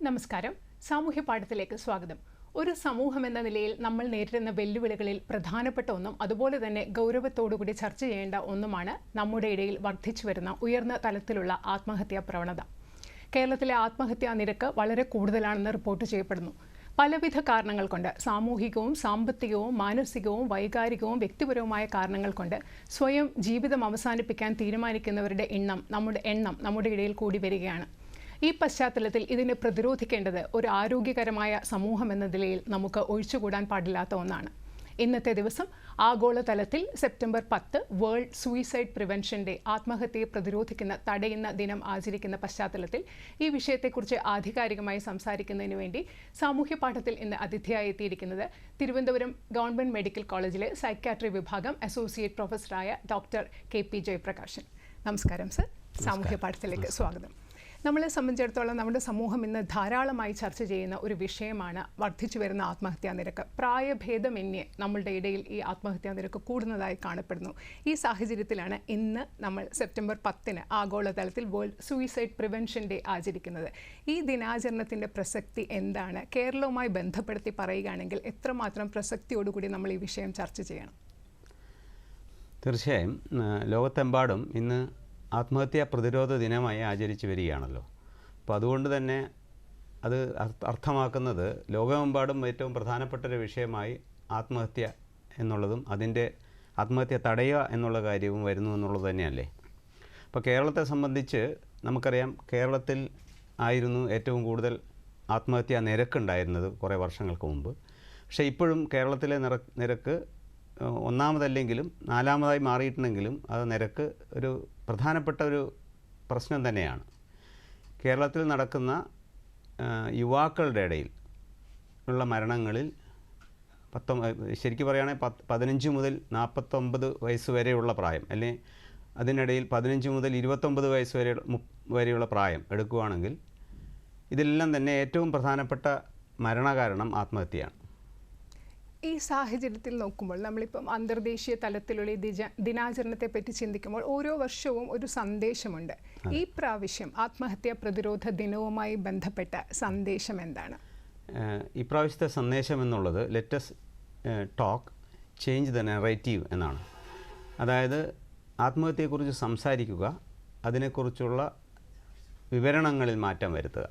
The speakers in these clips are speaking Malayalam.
നമസ്കാരം. സാമൂഹ്യ പാഠത്തിലേക്ക് സ്വാഗതം. ഒരു സമൂഹം എന്ന നിലയിൽ നമ്മൾ നേരിടുന്ന വെല്ലുവിളികളിൽ പ്രധാനപ്പെട്ട ഒന്നും അതുപോലെ തന്നെ ഗൗരവത്തോടുകൂടി ചർച്ച ചെയ്യേണ്ട ഒന്നുമാണ് നമ്മുടെ ഇടയിൽ വർദ്ധിച്ചു വരുന്ന ഉയർന്ന തലത്തിലുള്ള ആത്മഹത്യാ പ്രവണത. കേരളത്തിലെ ആത്മഹത്യാ നിരക്ക് വളരെ കൂടുതലാണെന്ന് റിപ്പോർട്ട് ചെയ്യപ്പെടുന്നു. പലവിധ കാരണങ്ങൾ കൊണ്ട്, സാമൂഹികവും സാമ്പത്തികവും മാനസികവും വൈകാരികവും വ്യക്തിപരവുമായ കാരണങ്ങൾ കൊണ്ട് സ്വയം ജീവിതം അവസാനിപ്പിക്കാൻ തീരുമാനിക്കുന്നവരുടെ എണ്ണം നമ്മുടെ ഇടയിൽ കൂടി വരികയാണ്. ഈ പശ്ചാത്തലത്തിൽ ഇതിനെ പ്രതിരോധിക്കേണ്ടത് ഒരു ആരോഗ്യകരമായ സമൂഹം എന്ന നിലയിൽ നമുക്ക് ഒഴിച്ചുകൂടാൻ പാടില്ലാത്ത ഒന്നാണ്. ഇന്നത്തെ ദിവസം ആഗോളതലത്തിൽ September 10 world suicide prevention day, ആത്മഹത്യയെ തടയുന്ന ദിനം ആചരിക്കുന്ന പശ്ചാത്തലത്തിൽ ഈ വിഷയത്തെക്കുറിച്ച് ആധികാരികമായി സംസാരിക്കുന്നതിന് വേണ്ടി സാമൂഹ്യ പാഠത്തിൽ ഇന്ന് അതിഥിയായി എത്തിയിരിക്കുന്നത് തിരുവനന്തപുരം ഗവൺമെൻറ് മെഡിക്കൽ കോളേജിലെ സൈക്യാട്രി വിഭാഗം അസോസിയേറ്റ് പ്രൊഫസറായ ഡോക്ടർ കെ.പി. ജയപ്രകാശൻ. നമസ്കാരം സർ, സാമൂഹ്യ പാഠത്തിലേക്ക് സ്വാഗതം. നമ്മളെ സംബന്ധിച്ചിടത്തോളം നമ്മുടെ സമൂഹം ഇന്ന് ധാരാളമായി ചർച്ച ചെയ്യുന്ന ഒരു വിഷയമാണ് വർദ്ധിച്ചു വരുന്ന ആത്മഹത്യാ നിരക്ക്. പ്രായഭേദമന്യേ നമ്മളുടെ ഇടയിൽ ഈ ആത്മഹത്യാ നിരക്ക് കൂടുന്നതായി കാണപ്പെടുന്നു. ഈ സാഹചര്യത്തിലാണ് ഇന്ന് നമ്മൾ സെപ്റ്റംബർ 10 ആഗോളതലത്തിൽ വേൾഡ് സൂയിസൈഡ് പ്രിവെൻഷൻ ഡേ ആചരിക്കുന്നത്. ഈ ദിനാചരണത്തിൻ്റെ പ്രസക്തി എന്താണ്? കേരളവുമായി ബന്ധപ്പെടുത്തി പറയുകയാണെങ്കിൽ എത്രമാത്രം പ്രസക്തിയോടുകൂടി നമ്മൾ ഈ വിഷയം ചർച്ച ചെയ്യണം? തീർച്ചയായും ലോകത്തെമ്പാടും ഇന്ന് ആത്മഹത്യാ പ്രതിരോധ ദിനമായി ആചരിച്ചു വരികയാണല്ലോ. അപ്പോൾ അതുകൊണ്ട് തന്നെ അത് അർത്ഥമാക്കുന്നത് ലോകമെമ്പാടും ഏറ്റവും പ്രധാനപ്പെട്ട ഒരു വിഷയമായി ആത്മഹത്യ എന്നുള്ളതും അതിൻ്റെ ആത്മഹത്യ തടയുക എന്നുള്ള കാര്യവും വരുന്നു എന്നുള്ളത് തന്നെയല്ലേ. അപ്പോൾ കേരളത്തെ സംബന്ധിച്ച് നമുക്കറിയാം, കേരളത്തിൽ ആയിരുന്നു ഏറ്റവും കൂടുതൽ ആത്മഹത്യാ നിരക്കുണ്ടായിരുന്നത് കുറേ വർഷങ്ങൾക്ക് മുമ്പ്. പക്ഷേ ഇപ്പോഴും കേരളത്തിലെ നിരക്ക് ഒന്നാമതല്ലെങ്കിലും നാലാമതായി മാറിയിട്ടുണ്ടെങ്കിലും അത് നിരക്ക് ഒരു പ്രധാനപ്പെട്ട ഒരു പ്രശ്നം തന്നെയാണ്. കേരളത്തിൽ നടക്കുന്ന യുവാക്കളുടെ ഇടയിൽ ഉള്ള മരണങ്ങളിൽ ശരിക്കും പറയുകയാണെങ്കിൽ 15 മുതൽ 49 വയസ്സ് വരെയുള്ള പ്രായം, അല്ലെങ്കിൽ അതിനിടയിൽ 15 മുതൽ 29 വയസ്സ് വരെയുള്ള പ്രായം എടുക്കുകയാണെങ്കിൽ ഇതെല്ലാം തന്നെ ഏറ്റവും പ്രധാനപ്പെട്ട മരണകാരണം ആത്മഹത്യയാണ്. ഈ സാഹചര്യത്തിൽ നോക്കുമ്പോൾ നമ്മളിപ്പം അന്തർദേശീയ തലത്തിലുള്ള ഈ ദിനാചരണത്തെ പറ്റി ചിന്തിക്കുമ്പോൾ ഓരോ വർഷവും ഒരു സന്ദേശമുണ്ട്. ഈ പ്രാവശ്യം ആത്മഹത്യാ പ്രതിരോധ ദിനവുമായി ബന്ധപ്പെട്ട സന്ദേശം എന്താണ്? ഇപ്രാവശ്യത്തെ സന്ദേശം എന്നുള്ളത് let's talk change the narrative എന്നാണ്. അതായത് ആത്മഹത്യയെക്കുറിച്ച് സംസാരിക്കുക, അതിനെക്കുറിച്ചുള്ള വിവരണങ്ങളിൽ മാറ്റം വരുത്തുക.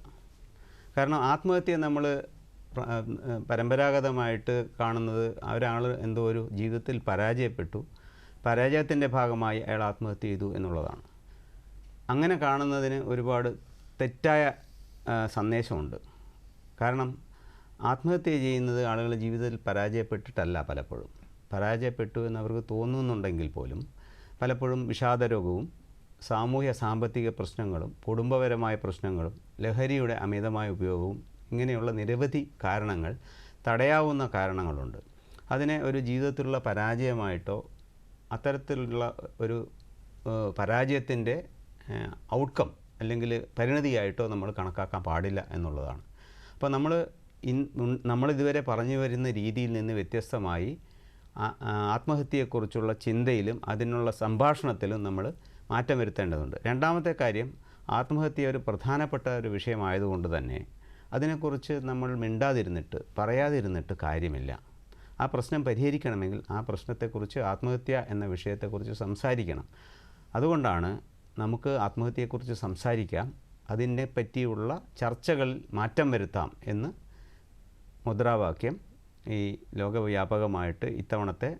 കാരണം ആത്മഹത്യ നമ്മൾ പരമ്പരാഗതമായിട്ട് കാണുന്നത് ഒരാൾ എന്തോ ഒരു ജീവിതത്തിൽ പരാജയത്തിൻ്റെ ഭാഗമായി അയാൾ ആത്മഹത്യ ചെയ്തു എന്നുള്ളതാണ്. അങ്ങനെ കാണുന്നതിന് ഒരുപാട് തെറ്റായ സന്ദേശമുണ്ട്. കാരണം ആത്മഹത്യ ചെയ്യുന്നത് ആളുകൾ ജീവിതത്തിൽ പരാജയപ്പെട്ടിട്ടല്ല, പലപ്പോഴും പരാജയപ്പെട്ടു എന്നവർക്ക് തോന്നുന്നുണ്ടെങ്കിൽ പോലും പലപ്പോഴും വിഷാദരോഗവും സാമൂഹ്യ സാമ്പത്തിക പ്രശ്നങ്ങളും കുടുംബപരമായ പ്രശ്നങ്ങളും ലഹരിയുടെ അമിതമായ ഉപയോഗവും ഇങ്ങനെയുള്ള നിരവധി കാരണങ്ങൾ, തടയാവുന്ന കാരണങ്ങളുണ്ട്. അതിനെ ഒരു ജീവിതത്തിലുള്ള പരാജയമായിട്ടോ അത്തരത്തിലുള്ള ഒരു പരാജയത്തിൻ്റെ ഔട്ട്കം അല്ലെങ്കിൽ പരിണതിയായിട്ടോ നമ്മൾ കണക്കാക്കാൻ പാടില്ല എന്നുള്ളതാണ്. അപ്പോൾ നമ്മളിതുവരെ പറഞ്ഞു വരുന്ന രീതിയിൽ നിന്ന് വ്യത്യസ്തമായി ആത്മഹത്യയെക്കുറിച്ചുള്ള ചിന്തയിലും അതിനുള്ള സംഭാഷണത്തിലും നമ്മൾ മാറ്റം വരുത്തേണ്ടതുണ്ട്. രണ്ടാമത്തെ കാര്യം, ആത്മഹത്യ ഒരു പ്രധാനപ്പെട്ട ഒരു വിഷയമായതുകൊണ്ട് തന്നെ അതിനെക്കുറിച്ച് നമ്മൾ പറയാതിരുന്നിട്ട് കാര്യമില്ല. ആ പ്രശ്നം പരിഹരിക്കണമെങ്കിൽ ആ പ്രശ്നത്തെക്കുറിച്ച്, ആത്മഹത്യ എന്ന വിഷയത്തെക്കുറിച്ച് സംസാരിക്കണം. അതുകൊണ്ടാണ് നമുക്ക് ആത്മഹത്യയെക്കുറിച്ച് സംസാരിക്കാം, അതിനെ പറ്റിയുള്ള ചർച്ചകളിൽ മാറ്റം വരുത്താം എന്ന് മുദ്രാവാക്യം ഈ ലോകവ്യാപകമായിട്ട് ഇത്തവണത്തെ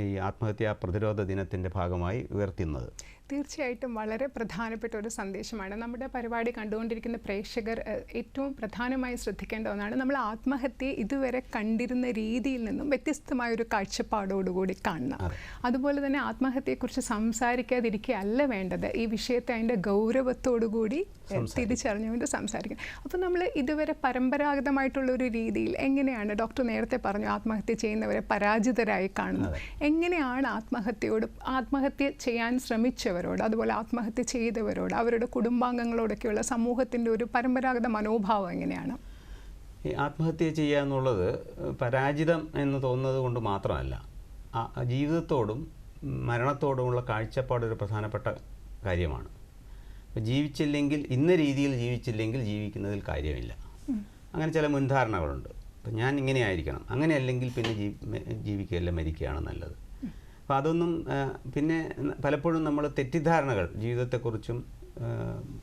ഈ ആത്മഹത്യാ പ്രതിരോധ ദിനത്തിൻ്റെ ഭാഗമായി ഉയർത്തുന്നത്. തീർച്ചയായിട്ടും വളരെ പ്രധാനപ്പെട്ട ഒരു സന്ദേശമാണ്. നമ്മുടെ പരിപാടി കണ്ടുകൊണ്ടിരിക്കുന്ന പ്രേക്ഷകർ ഏറ്റവും പ്രധാനമായി ശ്രദ്ധിക്കേണ്ട ഒന്നാണ്, നമ്മൾ ആത്മഹത്യയെ ഇതുവരെ കണ്ടിരുന്ന രീതിയിൽ നിന്നും വ്യത്യസ്തമായൊരു കാഴ്ചപ്പാടോടുകൂടി കാണണം. അതുപോലെ തന്നെ ആത്മഹത്യയെക്കുറിച്ച് സംസാരിക്കാതിരിക്കുകയല്ല വേണ്ടത്, ഈ വിഷയത്തെ അതിൻ്റെ ഗൗരവത്തോടുകൂടി തിരിച്ചറിഞ്ഞുകൊണ്ട് സംസാരിക്കണം. അപ്പോൾ നമ്മൾ ഇതുവരെ പരമ്പരാഗതമായിട്ടുള്ളൊരു രീതിയിൽ എങ്ങനെയാണ്, ഡോക്ടർ നേരത്തെ പറഞ്ഞു ആത്മഹത്യ ചെയ്യുന്നവരെ പരാജിതരായി കാണുന്നത്, എങ്ങനെയാണ് ആത്മഹത്യ ചെയ്യാൻ ശ്രമിച്ചവരോട്, അതുപോലെ ആത്മഹത്യ ചെയ്തവരോട്, അവരുടെ കുടുംബാംഗങ്ങളോടൊക്കെയുള്ള സമൂഹത്തിൻ്റെ ഒരു പരമ്പരാഗത മനോഭാവം എങ്ങനെയാണ്? ഈ ആത്മഹത്യ ചെയ്യുക എന്നുള്ളത് പരാജിതം എന്ന് തോന്നുന്നത് കൊണ്ട് മാത്രമല്ല, ജീവിതത്തോടും മരണത്തോടുമുള്ള കാഴ്ചപ്പാടൊരു പ്രധാനപ്പെട്ട കാര്യമാണ്. ജീവിച്ചില്ലെങ്കിൽ, ഇന്ന രീതിയിൽ ജീവിച്ചില്ലെങ്കിൽ ജീവിക്കുന്നതിൽ കാര്യമില്ല. അങ്ങനെ ചില മുൻധാരണകളുണ്ട്. അപ്പം ഞാൻ ഇങ്ങനെ ആയിരിക്കണം, അങ്ങനെ അല്ലെങ്കിൽ പിന്നെ ജീവിക്കുകയല്ല മരിക്കുകയാണ് നല്ലത്. അപ്പോൾ അതൊന്നും പിന്നെ പലപ്പോഴും നമ്മൾ തെറ്റിദ്ധാരണകൾ, ജീവിതത്തെക്കുറിച്ചും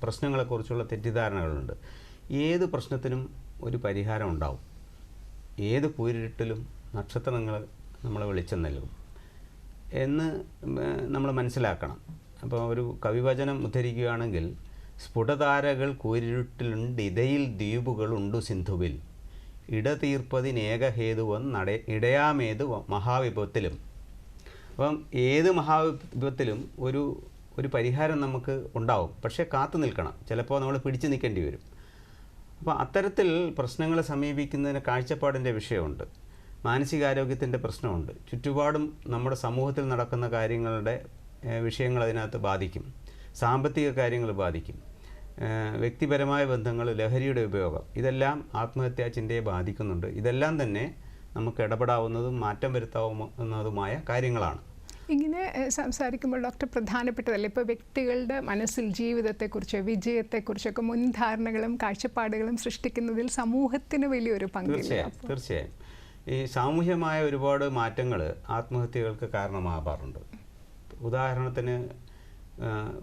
പ്രശ്നങ്ങളെക്കുറിച്ചുള്ള തെറ്റിദ്ധാരണകളുണ്ട്. ഏത് പ്രശ്നത്തിനും ഒരു പരിഹാരം ഉണ്ടാവും. ഏത് കൂരിരുട്ടിലും നക്ഷത്രങ്ങൾ നമ്മളെ വെളിച്ചം നൽകും എന്ന് നമ്മൾ മനസ്സിലാക്കണം. അപ്പോൾ ഒരു കവിവചനം ഉദ്ധരിക്കുകയാണെങ്കിൽ, സ്ഫുടതാരകൾ കൂരിരുട്ടിലുണ്ട് ഇതയിൽ ദ്വീപുകളുണ്ടു സിന്ധുവിൽ, ഇടതീർപ്പതിനേകഹേതുവൻ ഇടയാമേതു മഹാവിപത്തിലും. അപ്പം ഏത് മഹാവിപത്തിലും ഒരു പരിഹാരം നമുക്ക് ഉണ്ടാവും. പക്ഷേ കാത്തു നിൽക്കണം. ചിലപ്പോൾ നമ്മൾ പിടിച്ചു നിൽക്കേണ്ടി വരും. അപ്പോൾ അത്തരത്തിൽ പ്രശ്നങ്ങളെ സമീപിക്കുന്നതിന് കാഴ്ചപ്പാടിൻ്റെ വിഷയമുണ്ട്, മാനസികാരോഗ്യത്തിൻ്റെ പ്രശ്നമുണ്ട്. ചുറ്റുപാടും നമ്മുടെ സമൂഹത്തിൽ നടക്കുന്ന കാര്യങ്ങളുടെ വിഷയങ്ങൾ അതിനകത്ത് ബാധിക്കും. സാമ്പത്തിക കാര്യങ്ങൾ ബാധിക്കും. വ്യക്തിപരമായ ബന്ധങ്ങൾ, ലഹരിയുടെ ഉപയോഗം, ഇതെല്ലാം ആത്മഹത്യാ ചിന്തയെ ബാധിക്കുന്നുണ്ട്. ഇതെല്ലാം തന്നെ നമുക്ക് ഇടപെടാവുന്നതും മാറ്റം വരുത്താവുന്നതുമായ കാര്യങ്ങളാണ്. ഇങ്ങനെ സംസാരിക്കുമ്പോൾ ഡോക്ടർ, പ്രധാനപ്പെട്ടതല്ലേ ഇപ്പോൾ വ്യക്തികളുടെ മനസ്സിൽ ജീവിതത്തെക്കുറിച്ച്, വിജയത്തെക്കുറിച്ചൊക്കെ മുൻധാരണകളും കാഴ്ചപ്പാടുകളും സൃഷ്ടിക്കുന്നതിൽ സമൂഹത്തിന് വലിയൊരു പങ്കില്ല? തീർച്ചയായും ഈ സാമൂഹ്യമായ ഒരുപാട് മാറ്റങ്ങൾ ആത്മഹത്യകൾക്ക് കാരണമാകാറുണ്ട്. ഉദാഹരണത്തിന്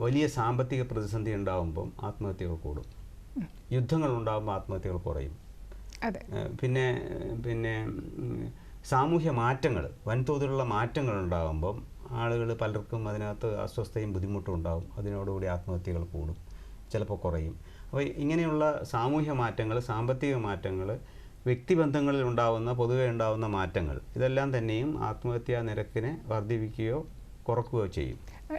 വലിയ സാമ്പത്തിക പ്രതിസന്ധി ഉണ്ടാകുമ്പം ആത്മഹത്യകൾ കൂടും. യുദ്ധങ്ങൾ ഉണ്ടാകുമ്പോൾ ആത്മഹത്യകൾ കുറയും. പിന്നെ സാമൂഹ്യ മാറ്റങ്ങൾ, വൻതോതിലുള്ള മാറ്റങ്ങൾ ഉണ്ടാകുമ്പം ആളുകൾ പലർക്കും അതിനകത്ത് അസ്വസ്ഥയും ബുദ്ധിമുട്ടും ഉണ്ടാകും. അതിനോടുകൂടി ആത്മഹത്യകൾ കൂടും, ചിലപ്പോൾ കുറയും. അപ്പോൾ ഇങ്ങനെയുള്ള സാമൂഹ്യ മാറ്റങ്ങൾ, സാമ്പത്തിക മാറ്റങ്ങൾ, വ്യക്തിബന്ധങ്ങളിൽ ഉണ്ടാകുന്ന പൊതുവെ ഉണ്ടാകുന്ന മാറ്റങ്ങൾ, ഇതെല്ലാം തന്നെയും ആത്മഹത്യാ നിരക്കിനെ വർദ്ധിപ്പിക്കുകയോ കുറക്കുകയോ ചെയ്യും.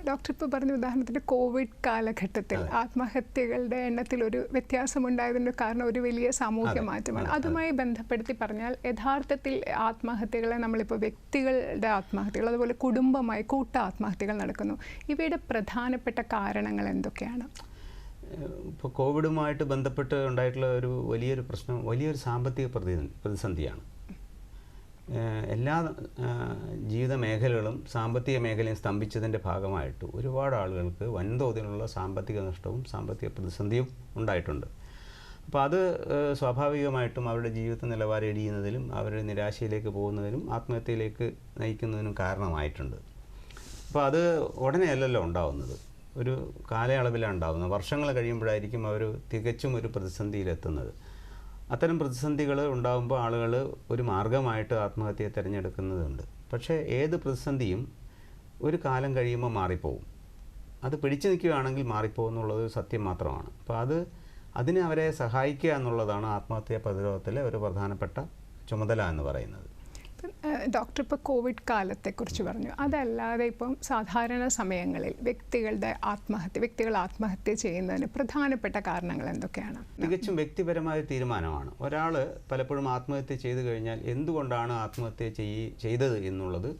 ഡോക്ടർ ഇപ്പോൾ പറഞ്ഞ ഉദാഹരണത്തിന് കോവിഡ് കാലഘട്ടത്തിൽ ആത്മഹത്യകളുടെ എണ്ണത്തിൽ ഒരു വ്യത്യാസമുണ്ടായതിൻ്റെ കാരണം ഒരു വലിയ സാമൂഹ്യ മാറ്റമാണ്. അതുമായി ബന്ധപ്പെടുത്തി പറഞ്ഞാൽ യഥാർത്ഥത്തിൽ ആത്മഹത്യകളെ നമ്മളിപ്പോൾ വ്യക്തികളുടെ ആത്മഹത്യകൾ, അതുപോലെ കുടുംബമായി കൂട്ട ആത്മഹത്യകൾ നടക്കുന്നു. ഇവയുടെ പ്രധാനപ്പെട്ട കാരണങ്ങൾ എന്തൊക്കെയാണ്? ഇപ്പോൾ കോവിഡുമായിട്ട് ബന്ധപ്പെട്ട് ഉണ്ടായിട്ടുള്ള ഒരു വലിയൊരു പ്രശ്നം വലിയൊരു സാമ്പത്തിക പ്രതിസന്ധിയാണ്. എല്ലാ ജീവിത മേഖലകളും സാമ്പത്തിക മേഖലയും സ്തംഭിച്ചതിൻ്റെ ഭാഗമായിട്ട് ഒരുപാട് ആളുകൾക്ക് വൻതോതിലുള്ള സാമ്പത്തിക നഷ്ടവും സാമ്പത്തിക പ്രതിസന്ധിയും ഉണ്ടായിട്ടുണ്ട്. അപ്പോൾ അത് സ്വാഭാവികമായിട്ടും അവരുടെ ജീവിത നിലവാരം ഇടിയുന്നതിലും അവരുടെ നിരാശയിലേക്ക് പോകുന്നതിനും ആത്മഹത്യയിലേക്ക് നയിക്കുന്നതിനും കാരണമായിട്ടുണ്ട്. അപ്പോൾ അത് ഉടനെ അല്ലല്ലോ ഉണ്ടാവുന്നത്, ഒരു കാലയളവിലാണ് ഉണ്ടാകുന്നത്. വർഷങ്ങൾ കഴിയുമ്പോഴായിരിക്കും അവർ തികച്ചും ഒരു പ്രതിസന്ധിയിലെത്തുന്നത്. അത്തരം പ്രതിസന്ധികൾ ഉണ്ടാകുമ്പോൾ ആളുകൾ ഒരു മാർഗമായിട്ട് ആത്മഹത്യയെ തിരഞ്ഞെടുക്കുന്നതുണ്ട്. പക്ഷേ ഏത് പ്രതിസന്ധിയും ഒരു കാലം കഴിയുമ്പോൾ മാറിപ്പോവും. അത് പിടിച്ചു നിൽക്കുകയാണെങ്കിൽ മാറിപ്പോകും എന്നുള്ളത് സത്യം മാത്രമാണ്. അപ്പോൾ അതിന് അവരെ സഹായിക്കുക എന്നുള്ളതാണ് ആത്മഹത്യാ പ്രതിരോധത്തിലെ ഒരു പ്രധാനപ്പെട്ട ചുമതല എന്ന് പറയുന്നത്. ഡോക്ടർ ഇപ്പോൾ കോവിഡ് കാലത്തെക്കുറിച്ച് പറഞ്ഞു. അതല്ലാതെ ഇപ്പം സാധാരണ സമയങ്ങളിൽ വ്യക്തികൾ ആത്മഹത്യ ചെയ്യുന്നതിന് പ്രധാനപ്പെട്ട കാരണങ്ങൾ എന്തൊക്കെയാണ്? തികച്ചും വ്യക്തിപരമായ തീരുമാനമാണ്. ഒരാൾ പലപ്പോഴും ആത്മഹത്യ ചെയ്തു കഴിഞ്ഞാൽ എന്തുകൊണ്ടാണ് ആത്മഹത്യ ചെയ്തത് എന്നുള്ളത്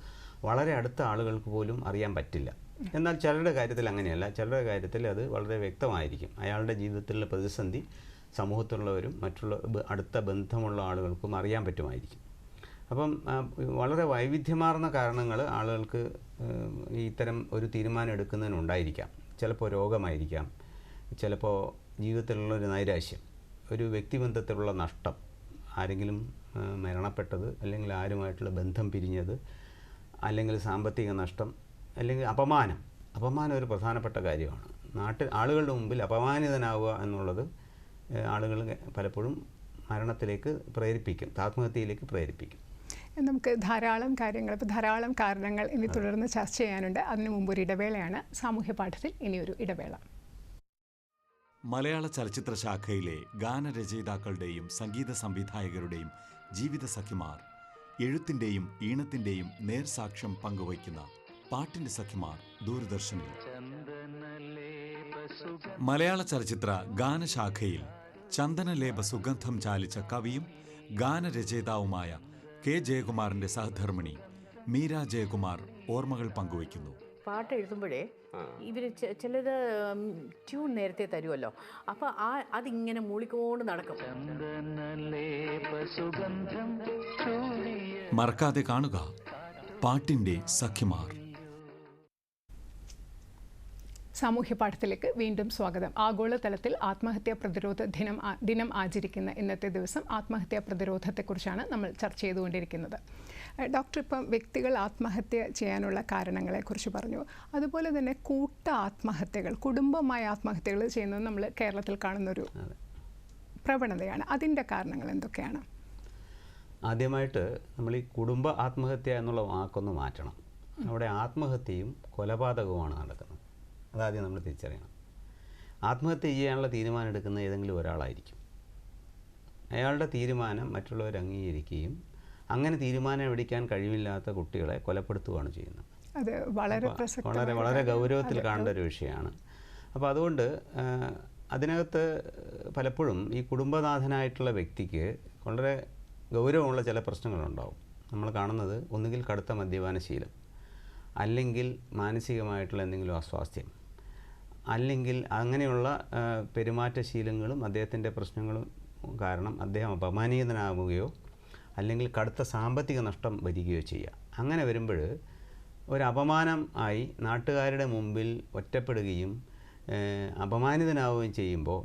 വളരെ അടുത്ത ആളുകൾക്ക് പോലും അറിയാൻ പറ്റില്ല. എന്നാൽ ചിലരുടെ കാര്യത്തിൽ അങ്ങനെയല്ല. ചിലരുടെ കാര്യത്തിൽ അത് വളരെ വ്യക്തമായിരിക്കും. അയാളുടെ ജീവിതത്തിലുള്ള പ്രതിസന്ധി സമൂഹത്തിലുള്ളവരും മറ്റുള്ള അടുത്ത ബന്ധമുള്ള ആളുകൾക്കും അറിയാൻ പറ്റുമായിരിക്കും. അപ്പം വളരെ വൈവിധ്യമാർന്ന കാരണങ്ങൾ ആളുകൾക്ക് ഇത്തരം ഒരു തീരുമാനം എടുക്കുന്നതിനുണ്ടായിരിക്കാം. ചിലപ്പോൾ രോഗമായിരിക്കാം, ചിലപ്പോൾ ജീവിതത്തിലുള്ളൊരു നൈരാശ്യം, ഒരു വ്യക്തിബന്ധത്തിലുള്ള നഷ്ടം, ആരെങ്കിലും മരണപ്പെട്ടത്, അല്ലെങ്കിൽ ആരുമായിട്ടുള്ള ബന്ധം പിരിഞ്ഞത്, അല്ലെങ്കിൽ സാമ്പത്തിക നഷ്ടം, അല്ലെങ്കിൽ അപമാനം ഒരു പ്രധാനപ്പെട്ട കാര്യമാണ്. ആളുകളുടെ മുമ്പിൽ അപമാനിതനാവുക എന്നുള്ളത് ആളുകൾ പലപ്പോഴും മരണത്തിലേക്ക് പ്രേരിപ്പിക്കും, ആത്മഹത്യയിലേക്ക് പ്രേരിപ്പിക്കും. നമുക്ക് ധാരാളം കാരണങ്ങൾ ഇനി തുടർന്ന് ചർച്ച ചെയ്യാനുണ്ട്. അതിനു മുമ്പ് ഒരു ഇടവേളയാണ്. സാമൂഹ്യ പാഠത്തിൽ ഇനിയൊരു ഇടവേള. മലയാള ചലച്ചിത്ര ശാഖയിലെ ഗാനരചയിതാക്കളുടെയും സംഗീത സംവിധായകരുടെയും ജീവിത സഖിമാർ, എഴുത്തിൻ്റെയും ഈണത്തിൻ്റെയും നേർസാക്ഷ്യം പങ്കുവയ്ക്കുന്ന പാട്ടിൻ്റെ സഖിമാർ ദൂരദർശനിൽ. മലയാള ചലച്ചിത്ര ഗാനശാഖയിൽ ചന്ദനലേപ സുഗന്ധം ചാലിച്ച കവിയും ഗാനരചയിതാവുമായ കെ ജയകുമാറിന്റെ സഹധർമ്മിണി മീര ജയകുമാർ ഓർമ്മകൾ പങ്കുവയ്ക്കുന്നു. പാട്ട് എഴുതുമ്പോഴേ ഇവർ ചിലത് ട്യൂൺ നേരത്തെ തരുമല്ലോ, അപ്പോൾ അതിങ്ങനെ മൂളിക്കൊണ്ട് നടക്കും. മറക്കാതെ കാണുക പാട്ടിൻ്റെ സഖിമാർ. സാമൂഹ്യ പാഠത്തിലേക്ക് വീണ്ടും സ്വാഗതം. ആഗോളതലത്തിൽ ആത്മഹത്യാ പ്രതിരോധ ദിനം ആചരിക്കുന്ന ഇന്നത്തെ ദിവസം ആത്മഹത്യാ പ്രതിരോധത്തെക്കുറിച്ചാണ് നമ്മൾ ചർച്ച ചെയ്തുകൊണ്ടിരിക്കുന്നത്. ഡോക്ടർ, ഇപ്പം വ്യക്തികൾ ആത്മഹത്യ ചെയ്യാനുള്ള കാരണങ്ങളെക്കുറിച്ച് പറഞ്ഞു. അതുപോലെ തന്നെ കൂട്ട ആത്മഹത്യകൾ, കുടുംബമായ ആത്മഹത്യകൾ ചെയ്യുന്നത് നമ്മൾ കേരളത്തിൽ കാണുന്നൊരു പ്രവണതയാണ്. അതിൻ്റെ കാരണങ്ങൾ എന്തൊക്കെയാണ്? ആദ്യമായിട്ട് നമ്മൾ ഈ കുടുംബ ആത്മഹത്യ എന്നുള്ള വാക്കൊന്ന് മാറ്റണം. അവിടെ ആത്മഹത്യയും കൊലപാതകവുമാണ് നടക്കുന്നത്. അതാദ്യം നമ്മൾ തിരിച്ചറിയണം. ആത്മഹത്യ ചെയ്യാനുള്ള തീരുമാനം എടുക്കുന്ന ഏതെങ്കിലും ഒരാളായിരിക്കും. അയാളുടെ തീരുമാനം മറ്റുള്ളവർ അംഗീകരിക്കുകയും അങ്ങനെ തീരുമാനം എടുക്കാൻ കഴിവില്ലാത്ത കുട്ടികളെ കൊലപ്പെടുത്തുകയാണ് ചെയ്യുന്നത്. അത് വളരെ വളരെ ഗൗരവത്തിൽ കാണേണ്ട ഒരു വിഷയമാണ്. അപ്പോൾ അതുകൊണ്ട് അതിനകത്ത് പലപ്പോഴും ഈ കുടുംബനാഥനായിട്ടുള്ള വ്യക്തിക്ക് വളരെ ഗൗരവമുള്ള ചില പ്രശ്നങ്ങളുണ്ടാവും. നമ്മൾ കാണുന്നത് ഒന്നുകിൽ കടുത്ത മദ്യപാനശീലം, അല്ലെങ്കിൽ മാനസികമായിട്ടുള്ള എന്തെങ്കിലും അസ്വാസ്ഥ്യം, അല്ലെങ്കിൽ അങ്ങനെയുള്ള പെരുമാറ്റശീലങ്ങളും അദ്ദേഹത്തിൻ്റെ പ്രശ്നങ്ങളും കാരണം അദ്ദേഹം അപമാനീയനാവുകയോ അല്ലെങ്കിൽ കടുത്ത സാമ്പത്തിക നഷ്ടം വരികയോ ചെയ്യുക. അങ്ങനെ വരുമ്പോൾ ഒരു അപമാനം ആയി നാട്ടുകാരുടെ മുമ്പിൽ ഒറ്റപ്പെടുകയും അപമാനിതനാവുകയും ചെയ്യുമ്പോൾ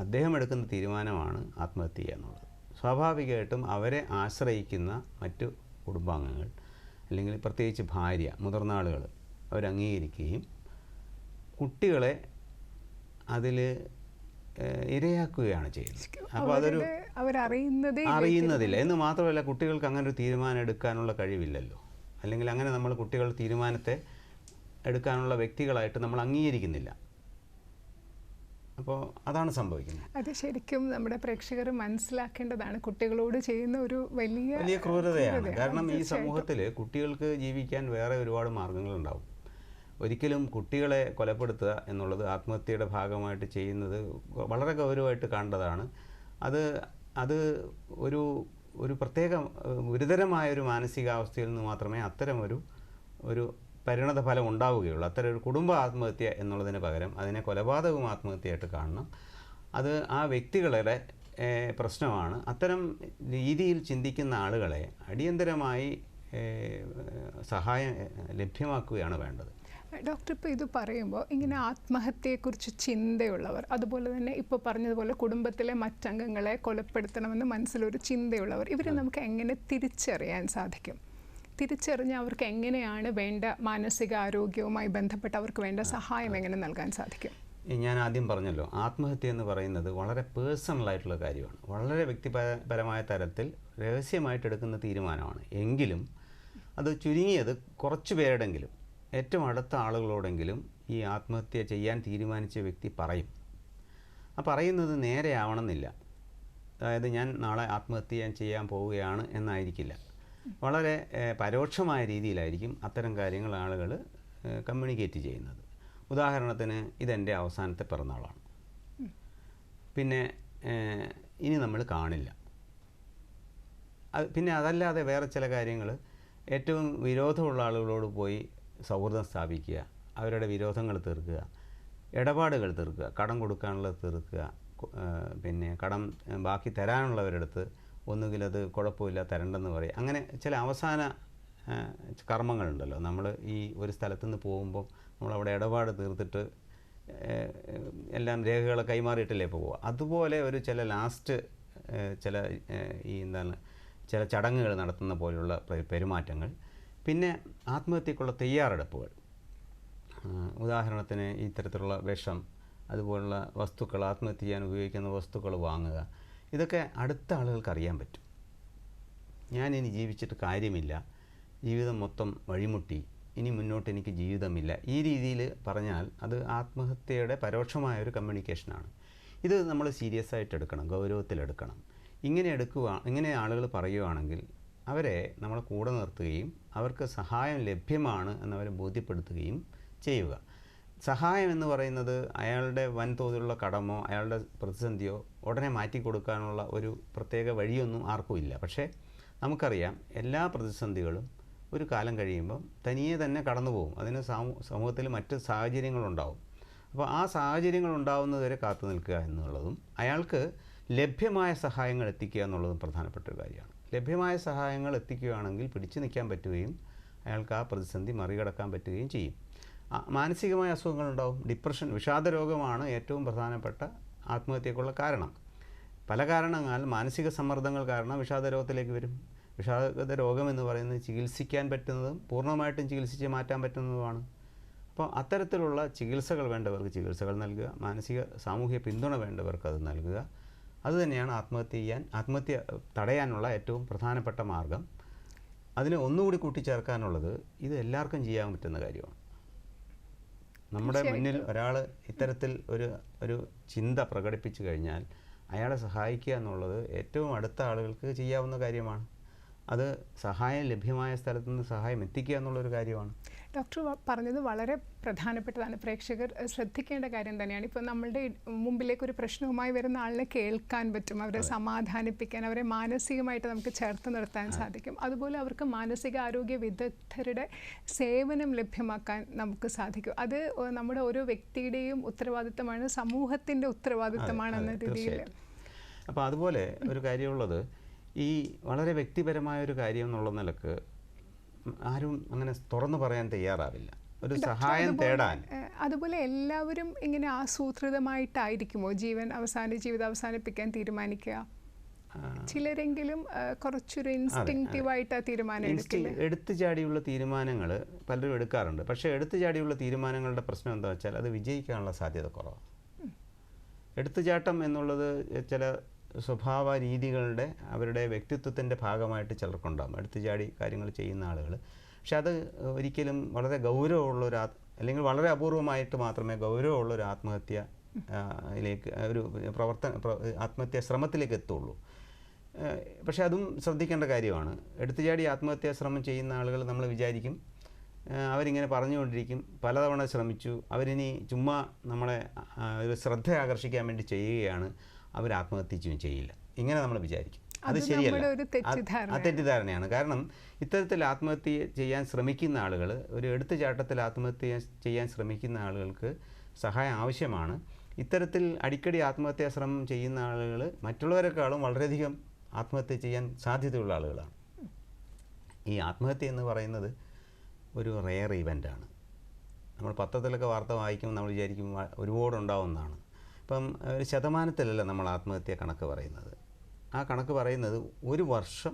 അദ്ദേഹം എടുക്കുന്ന തീരുമാനമാണ് ആത്മഹത്യ ചെയ്യുക എന്നുള്ളത്. സ്വാഭാവികമായിട്ടും അവരെ ആശ്രയിക്കുന്ന മറ്റു കുടുംബാംഗങ്ങൾ അല്ലെങ്കിൽ പ്രത്യേകിച്ച് ഭാര്യ, മുതിർന്ന ആളുകൾ അവരംഗീകരിക്കുകയും കുട്ടികളെ അതിൽ ഇരയാക്കുകയാണ് ചെയ്യുന്നത്. അപ്പോൾ അതൊരു അറിയുന്നതില്ല എന്ന് മാത്രമല്ല, കുട്ടികൾക്ക് അങ്ങനെ ഒരു തീരുമാനം എടുക്കാനുള്ള കഴിവില്ലല്ലോ. അല്ലെങ്കിൽ അങ്ങനെ നമ്മൾ കുട്ടികൾ തീരുമാനത്തെ എടുക്കാനുള്ള വ്യക്തികളായിട്ട് നമ്മൾ അംഗീകരിക്കുന്നില്ല. അപ്പോൾ അതാണ് സംഭവിക്കുന്നത്. അത് ശരിക്കും നമ്മുടെ പ്രേക്ഷകർ മനസ്സിലാക്കേണ്ടതാണ്. കുട്ടികളോട് ചെയ്യുന്ന ഒരു വലിയ ക്രൂരതയാണ്. കാരണം ഈ സമൂഹത്തിൽ കുട്ടികൾക്ക് ജീവിക്കാൻ വേറെ ഒരുപാട് മാർഗങ്ങളുണ്ടാവും. ഒരിക്കലും കുട്ടികളെ കൊലപ്പെടുത്തുക എന്നുള്ളത് ആത്മഹത്യയുടെ ഭാഗമായിട്ട് ചെയ്യുന്നത് വളരെ ഗൗരവമായിട്ട് കാണേണ്ടതാണ്. അത് ഒരു പ്രത്യേക ഗുരുതരമായൊരു മാനസികാവസ്ഥയിൽ നിന്ന് മാത്രമേ അത്തരമൊരു പരിണത ഫലം ഉണ്ടാവുകയുള്ളൂ. അത്തരം ഒരു കുടുംബ ആത്മഹത്യ എന്നുള്ളതിന് പകരം അതിനെ കൊലപാതകവും ആത്മഹത്യയായിട്ട് കാണണം. അത് ആ വ്യക്തികളുടെ പ്രശ്നമാണ്. അത്തരം രീതിയിൽ ചിന്തിക്കുന്ന ആളുകളെ അടിയന്തരമായി സഹായം ലഭ്യമാക്കുകയാണ് വേണ്ടത്. ഡോക്ടർ, ഇപ്പോൾ ഇത് പറയുമ്പോൾ ഇങ്ങനെ ആത്മഹത്യയെക്കുറിച്ച് ചിന്തയുള്ളവർ, അതുപോലെ തന്നെ ഇപ്പോൾ പറഞ്ഞതുപോലെ കുടുംബത്തിലെ മറ്റംഗങ്ങളെ കൊലപ്പെടുത്തണമെന്ന് മനസ്സിലൊരു ചിന്തയുള്ളവർ, ഇവരെ നമുക്ക് എങ്ങനെ തിരിച്ചറിയാൻ സാധിക്കും? തിരിച്ചറിഞ്ഞ് അവർക്ക് എങ്ങനെയാണ് വേണ്ട മാനസികാരോഗ്യവുമായി ബന്ധപ്പെട്ട് അവർക്ക് വേണ്ട സഹായം എങ്ങനെ നൽകാൻ സാധിക്കും? ഞാൻ ആദ്യം പറഞ്ഞല്ലോ, ആത്മഹത്യ എന്ന് പറയുന്നത് വളരെ പേഴ്സണലായിട്ടുള്ള കാര്യമാണ്. വളരെ വ്യക്തിപരമായ തരത്തിൽ രഹസ്യമായിട്ട് എടുക്കുന്ന തീരുമാനമാണ്. എങ്കിലും അത് ചുരുങ്ങിയത് കുറച്ച് പേരുടെങ്കിലും, ഏറ്റവും അടുത്ത ആളുകളോടെങ്കിലും ഈ ആത്മഹത്യ ചെയ്യാൻ തീരുമാനിച്ച വ്യക്തി പറയും. ആ പറയുന്നത് നേരെ ആവണമെന്നില്ല. അതായത് ഞാൻ നാളെ ആത്മഹത്യ ചെയ്യാൻ പോവുകയാണ് എന്നായിരിക്കില്ല. വളരെ പരോക്ഷമായ രീതിയിലായിരിക്കും അത്തരം കാര്യങ്ങൾ ആളുകൾ കമ്മ്യൂണിക്കേറ്റ് ചെയ്യുന്നത്. ഉദാഹരണത്തിന്, ഇതെൻ്റെ അവസാനത്തെ പിറന്നാളാണ്, പിന്നെ ഇനി നമ്മൾ കാണില്ല. പിന്നെ അതല്ലാതെ വേറെ ചില കാര്യങ്ങൾ, ഏറ്റവും വിരോധമുള്ള ആളുകളോട് പോയി സൗഹൃദം സ്ഥാപിക്കുക, അവരുടെ വിരോധങ്ങൾ തീർക്കുക, ഇടപാടുകൾ തീർക്കുക, കടം കൊടുക്കാനുള്ളത് തീർക്കുക, പിന്നെ കടം ബാക്കി തരാനുള്ളവരെടുത്ത് ഒന്നുകിൽ അത് കുഴപ്പമില്ല തരണ്ടെന്ന് പറയും. അങ്ങനെ ചില അവസാന കർമ്മങ്ങളുണ്ടല്ലോ. നമ്മൾ ഈ ഒരു സ്ഥലത്തു നിന്ന് പോകുമ്പോൾ നമ്മളവിടെ ഇടപാട് തീർത്തിട്ട് എല്ലാം രേഖകൾ കൈമാറിയിട്ടല്ലേ പോവുക. അതുപോലെ ചില ലാസ്റ്റ് ചില ചടങ്ങുകൾ നടത്തുന്ന പോലെയുള്ള പെരുമാറ്റങ്ങൾ. പിന്നെ ആത്മഹത്യക്കുള്ള തയ്യാറെടുപ്പുകൾ. ഉദാഹരണത്തിന് ഇത്തരത്തിലുള്ള വിഷം, അതുപോലുള്ള വസ്തുക്കൾ, ആത്മഹത്യ ചെയ്യാൻ ഉപയോഗിക്കുന്ന വസ്തുക്കൾ വാങ്ങുക. ഇതൊക്കെ അടുത്ത ആളുകൾക്ക് അറിയാൻ പറ്റും. ഞാനിനി ജീവിച്ചിട്ട് കാര്യമില്ല, ജീവിതം മൊത്തം വഴിമുട്ടി, ഇനി മുന്നോട്ട് എനിക്ക് ജീവിതമില്ല, ഈ രീതിയിൽ പറഞ്ഞാൽ അത് ആത്മഹത്യയുടെ പരോക്ഷമായൊരു കമ്മ്യൂണിക്കേഷനാണ്. ഇത് നമ്മൾ സീരിയസ് ആയിട്ട് എടുക്കണം, ഗൗരവത്തിലെടുക്കണം. ഇങ്ങനെ ആളുകൾ പറയുകയാണെങ്കിൽ അവരെ നമ്മൾ കൂടെ നിർത്തുകയും അവർക്ക് സഹായം ലഭ്യമാണ് എന്നവരെ ബോധ്യപ്പെടുത്തുകയും ചെയ്യുക. സഹായം എന്ന് പറയുന്നത് അയാളുടെ വൻതോതിലുള്ള കടമോ അയാളുടെ പ്രതിസന്ധിയോ ഉടനെ മാറ്റിക്കൊടുക്കാനുള്ള ഒരു പ്രത്യേക വഴിയൊന്നും ആർക്കും ഇല്ല. പക്ഷേ നമുക്കറിയാം, എല്ലാ പ്രതിസന്ധികളും ഒരു കാലം കഴിയുമ്പം തനിയെ തന്നെ കടന്നു പോകും. അതിന് സമൂഹത്തിൽ മറ്റ് സാഹചര്യങ്ങളുണ്ടാവും. അപ്പോൾ ആ സാഹചര്യങ്ങൾ ഉണ്ടാവുന്നതുവരെ കാത്തു നിൽക്കുക എന്നുള്ളതും അയാൾക്ക് ലഭ്യമായ സഹായങ്ങൾ എത്തിക്കുക എന്നുള്ളതും പ്രധാനപ്പെട്ട ഒരു കാര്യമാണ്. ലഭ്യമായ സഹായങ്ങൾ എത്തിക്കുകയാണെങ്കിൽ പിടിച്ചു നിൽക്കാൻ പറ്റുകയും അയാൾക്ക് ആ പ്രതിസന്ധി മറികടക്കാൻ പറ്റുകയും ചെയ്യും. മാനസികമായ അസുഖങ്ങളുണ്ടാവും. ഡിപ്രഷൻ, വിഷാദരോഗമാണ് ഏറ്റവും പ്രധാനപ്പെട്ട ആത്മഹത്യക്കുള്ള കാരണം. പല കാരണങ്ങൾ, മാനസിക സമ്മർദ്ദങ്ങൾ കാരണം വിഷാദരോഗത്തിലേക്ക് വരും. വിഷാദ രോഗം എന്ന് പറയുന്നത് ചികിത്സിക്കാൻ പറ്റുന്നതും പൂർണ്ണമായിട്ടും ചികിത്സിച്ച് മാറ്റാൻ പറ്റുന്നതുമാണ്. അപ്പോൾ അത്തരത്തിലുള്ള ചികിത്സകൾ വേണ്ടവർക്ക് ചികിത്സകൾ നൽകുക, മാനസിക സാമൂഹിക പിന്തുണ വേണ്ടവർക്ക് അത് നൽകുക. അതുതന്നെയാണ് ആത്മഹത്യ തടയാനുള്ള ഏറ്റവും പ്രധാനപ്പെട്ട മാർഗം. അതിന് ഒന്നുകൂടി കൂട്ടിച്ചേർക്കാനുള്ളത്, ഇത് എല്ലാവർക്കും ചെയ്യാൻ പറ്റുന്ന കാര്യമാണ്. നമ്മുടെ മുന്നിൽ ഒരാൾ ഇത്തരത്തിൽ ഒരു ചിന്ത പ്രകടിപ്പിച്ചു കഴിഞ്ഞാൽ അയാളെ സഹായിക്കുക എന്നുള്ളത് ഏറ്റവും അടുത്ത ആളുകൾക്ക് ചെയ്യാവുന്ന കാര്യമാണ്. അത് സഹായം ലഭ്യമായ സ്ഥലത്ത് നിന്ന് സഹായം എത്തിക്കുക എന്നുള്ളൊരു കാര്യമാണ്. ഡോക്ടർ പറഞ്ഞത് വളരെ പ്രധാനപ്പെട്ടതാണ്. പ്രേക്ഷകർ ശ്രദ്ധിക്കേണ്ട കാര്യം തന്നെയാണ്. ഇപ്പോൾ നമ്മളുടെ മുമ്പിലേക്ക് ഒരു പ്രശ്നവുമായി വരുന്ന ആളിനെ കേൾക്കാൻ പറ്റും, അവരെ സമാധാനിപ്പിക്കാൻ, അവരെ മാനസികമായിട്ട് നമുക്ക് ചേർത്ത് നിർത്താൻ സാധിക്കും. അതുപോലെ അവർക്ക് മാനസികാരോഗ്യ വിദഗ്ധരുടെ സേവനം ലഭ്യമാക്കാൻ നമുക്ക് സാധിക്കും. അത് നമ്മുടെ ഓരോ വ്യക്തിയുടെയും ഉത്തരവാദിത്തമാണ്, സമൂഹത്തിൻ്റെ ഉത്തരവാദിത്തമാണെന്ന രീതിയിൽ. അപ്പോൾ അതുപോലെ ഒരു കാര്യമുള്ളത്, ഈ വളരെ വ്യക്തിപരമായ ഒരു കാര്യം എന്നുള്ള നിലക്ക് ആരും അങ്ങനെ തുറന്നു പറയാൻ തയ്യാറാവില്ല, ഒരു സഹായം തേടാൻ. അതുപോലെ എല്ലാവരും ഇങ്ങനെ ആസൂത്രിതമായിട്ടായിരിക്കുമോ ജീവിതം അവസാനിപ്പിക്കാൻ തീരുമാനിക്കുക? ചിലരെങ്കിലും കുറച്ചൊരു ഇൻസ്റ്റിങ്ക്റ്റീവായിട്ട് ആ തീരുമാനം എടുത്തു ചാടിയുള്ള തീരുമാനങ്ങൾ പലരും എടുക്കാറുണ്ട്. പക്ഷേ എടുത്തു ചാടിയുള്ള തീരുമാനങ്ങളുടെ പ്രശ്നം എന്താ വെച്ചാൽ അത് വിജയിക്കാനുള്ള സാധ്യത കുറവാണ്. എടുത്തുചാട്ടം എന്നുള്ളത് ചില സ്വഭാവ രീതികളുടെ, അവരുടെ വ്യക്തിത്വത്തിൻ്റെ ഭാഗമായിട്ട് ചിലർക്കുണ്ടാകും, എടുത്തുചാടി കാര്യങ്ങൾ ചെയ്യുന്ന ആളുകൾ. പക്ഷെ അത് ഒരിക്കലും വളരെ ഗൗരവമുള്ളൊരു അല്ലെങ്കിൽ വളരെ അപൂർവമായിട്ട് മാത്രമേ ഗൗരവമുള്ളൊരു ആത്മഹത്യയിലേക്ക് ഒരു ആത്മഹത്യാ ശ്രമത്തിലേക്ക് എത്തുള്ളൂ. പക്ഷെ അതും ശ്രദ്ധിക്കേണ്ട കാര്യമാണ്. എടുത്തുചാടി ആത്മഹത്യാ ശ്രമം ചെയ്യുന്ന ആളുകൾ നമ്മൾ വിചാരിക്കും അവരിങ്ങനെ പറഞ്ഞുകൊണ്ടിരിക്കും, പലതവണ ശ്രമിച്ചു, അവരിനി ചുമ്മാ നമ്മളെ ഒരു ശ്രദ്ധ ആകർഷിക്കാൻ വേണ്ടി ചെയ്യുകയാണ്, അവർ ആത്മഹത്യ ചെയ്യില്ല, ഇങ്ങനെ നമ്മൾ വിചാരിക്കും. അത് ശരിയല്ല, അത് തെറ്റിദ്ധാരണയാണ്. കാരണം ഇത്തരത്തിൽ ആത്മഹത്യ ചെയ്യാൻ ശ്രമിക്കുന്ന ആളുകൾ, ഒരു എടുത്തുചാട്ടത്തിൽ ആത്മഹത്യ ചെയ്യാൻ ശ്രമിക്കുന്ന ആളുകൾക്ക് സഹായം ആവശ്യമാണ്. ഇത്തരത്തിൽ അടിക്കടി ആത്മഹത്യാ ശ്രമം ചെയ്യുന്ന ആളുകൾ മറ്റുള്ളവരെക്കാളും വളരെയധികം ആത്മഹത്യ ചെയ്യാൻ സാധ്യതയുള്ള ആളുകളാണ്. ഈ ആത്മഹത്യ എന്ന് പറയുന്നത് ഒരു റെയർ ഇവൻ്റാണ്. നമ്മൾ പത്രത്തിലൊക്കെ വാർത്ത വായിക്കുമ്പോൾ നമ്മൾ വിചാരിക്കും ഒരുപാടുണ്ടാവുന്നതാണ്. ഇപ്പം ഒരു ശതമാനത്തിലല്ല നമ്മൾ ആത്മഹത്യ കണക്ക് പറയുന്നത്. ആ കണക്ക് പറയുന്നത് ഒരു വർഷം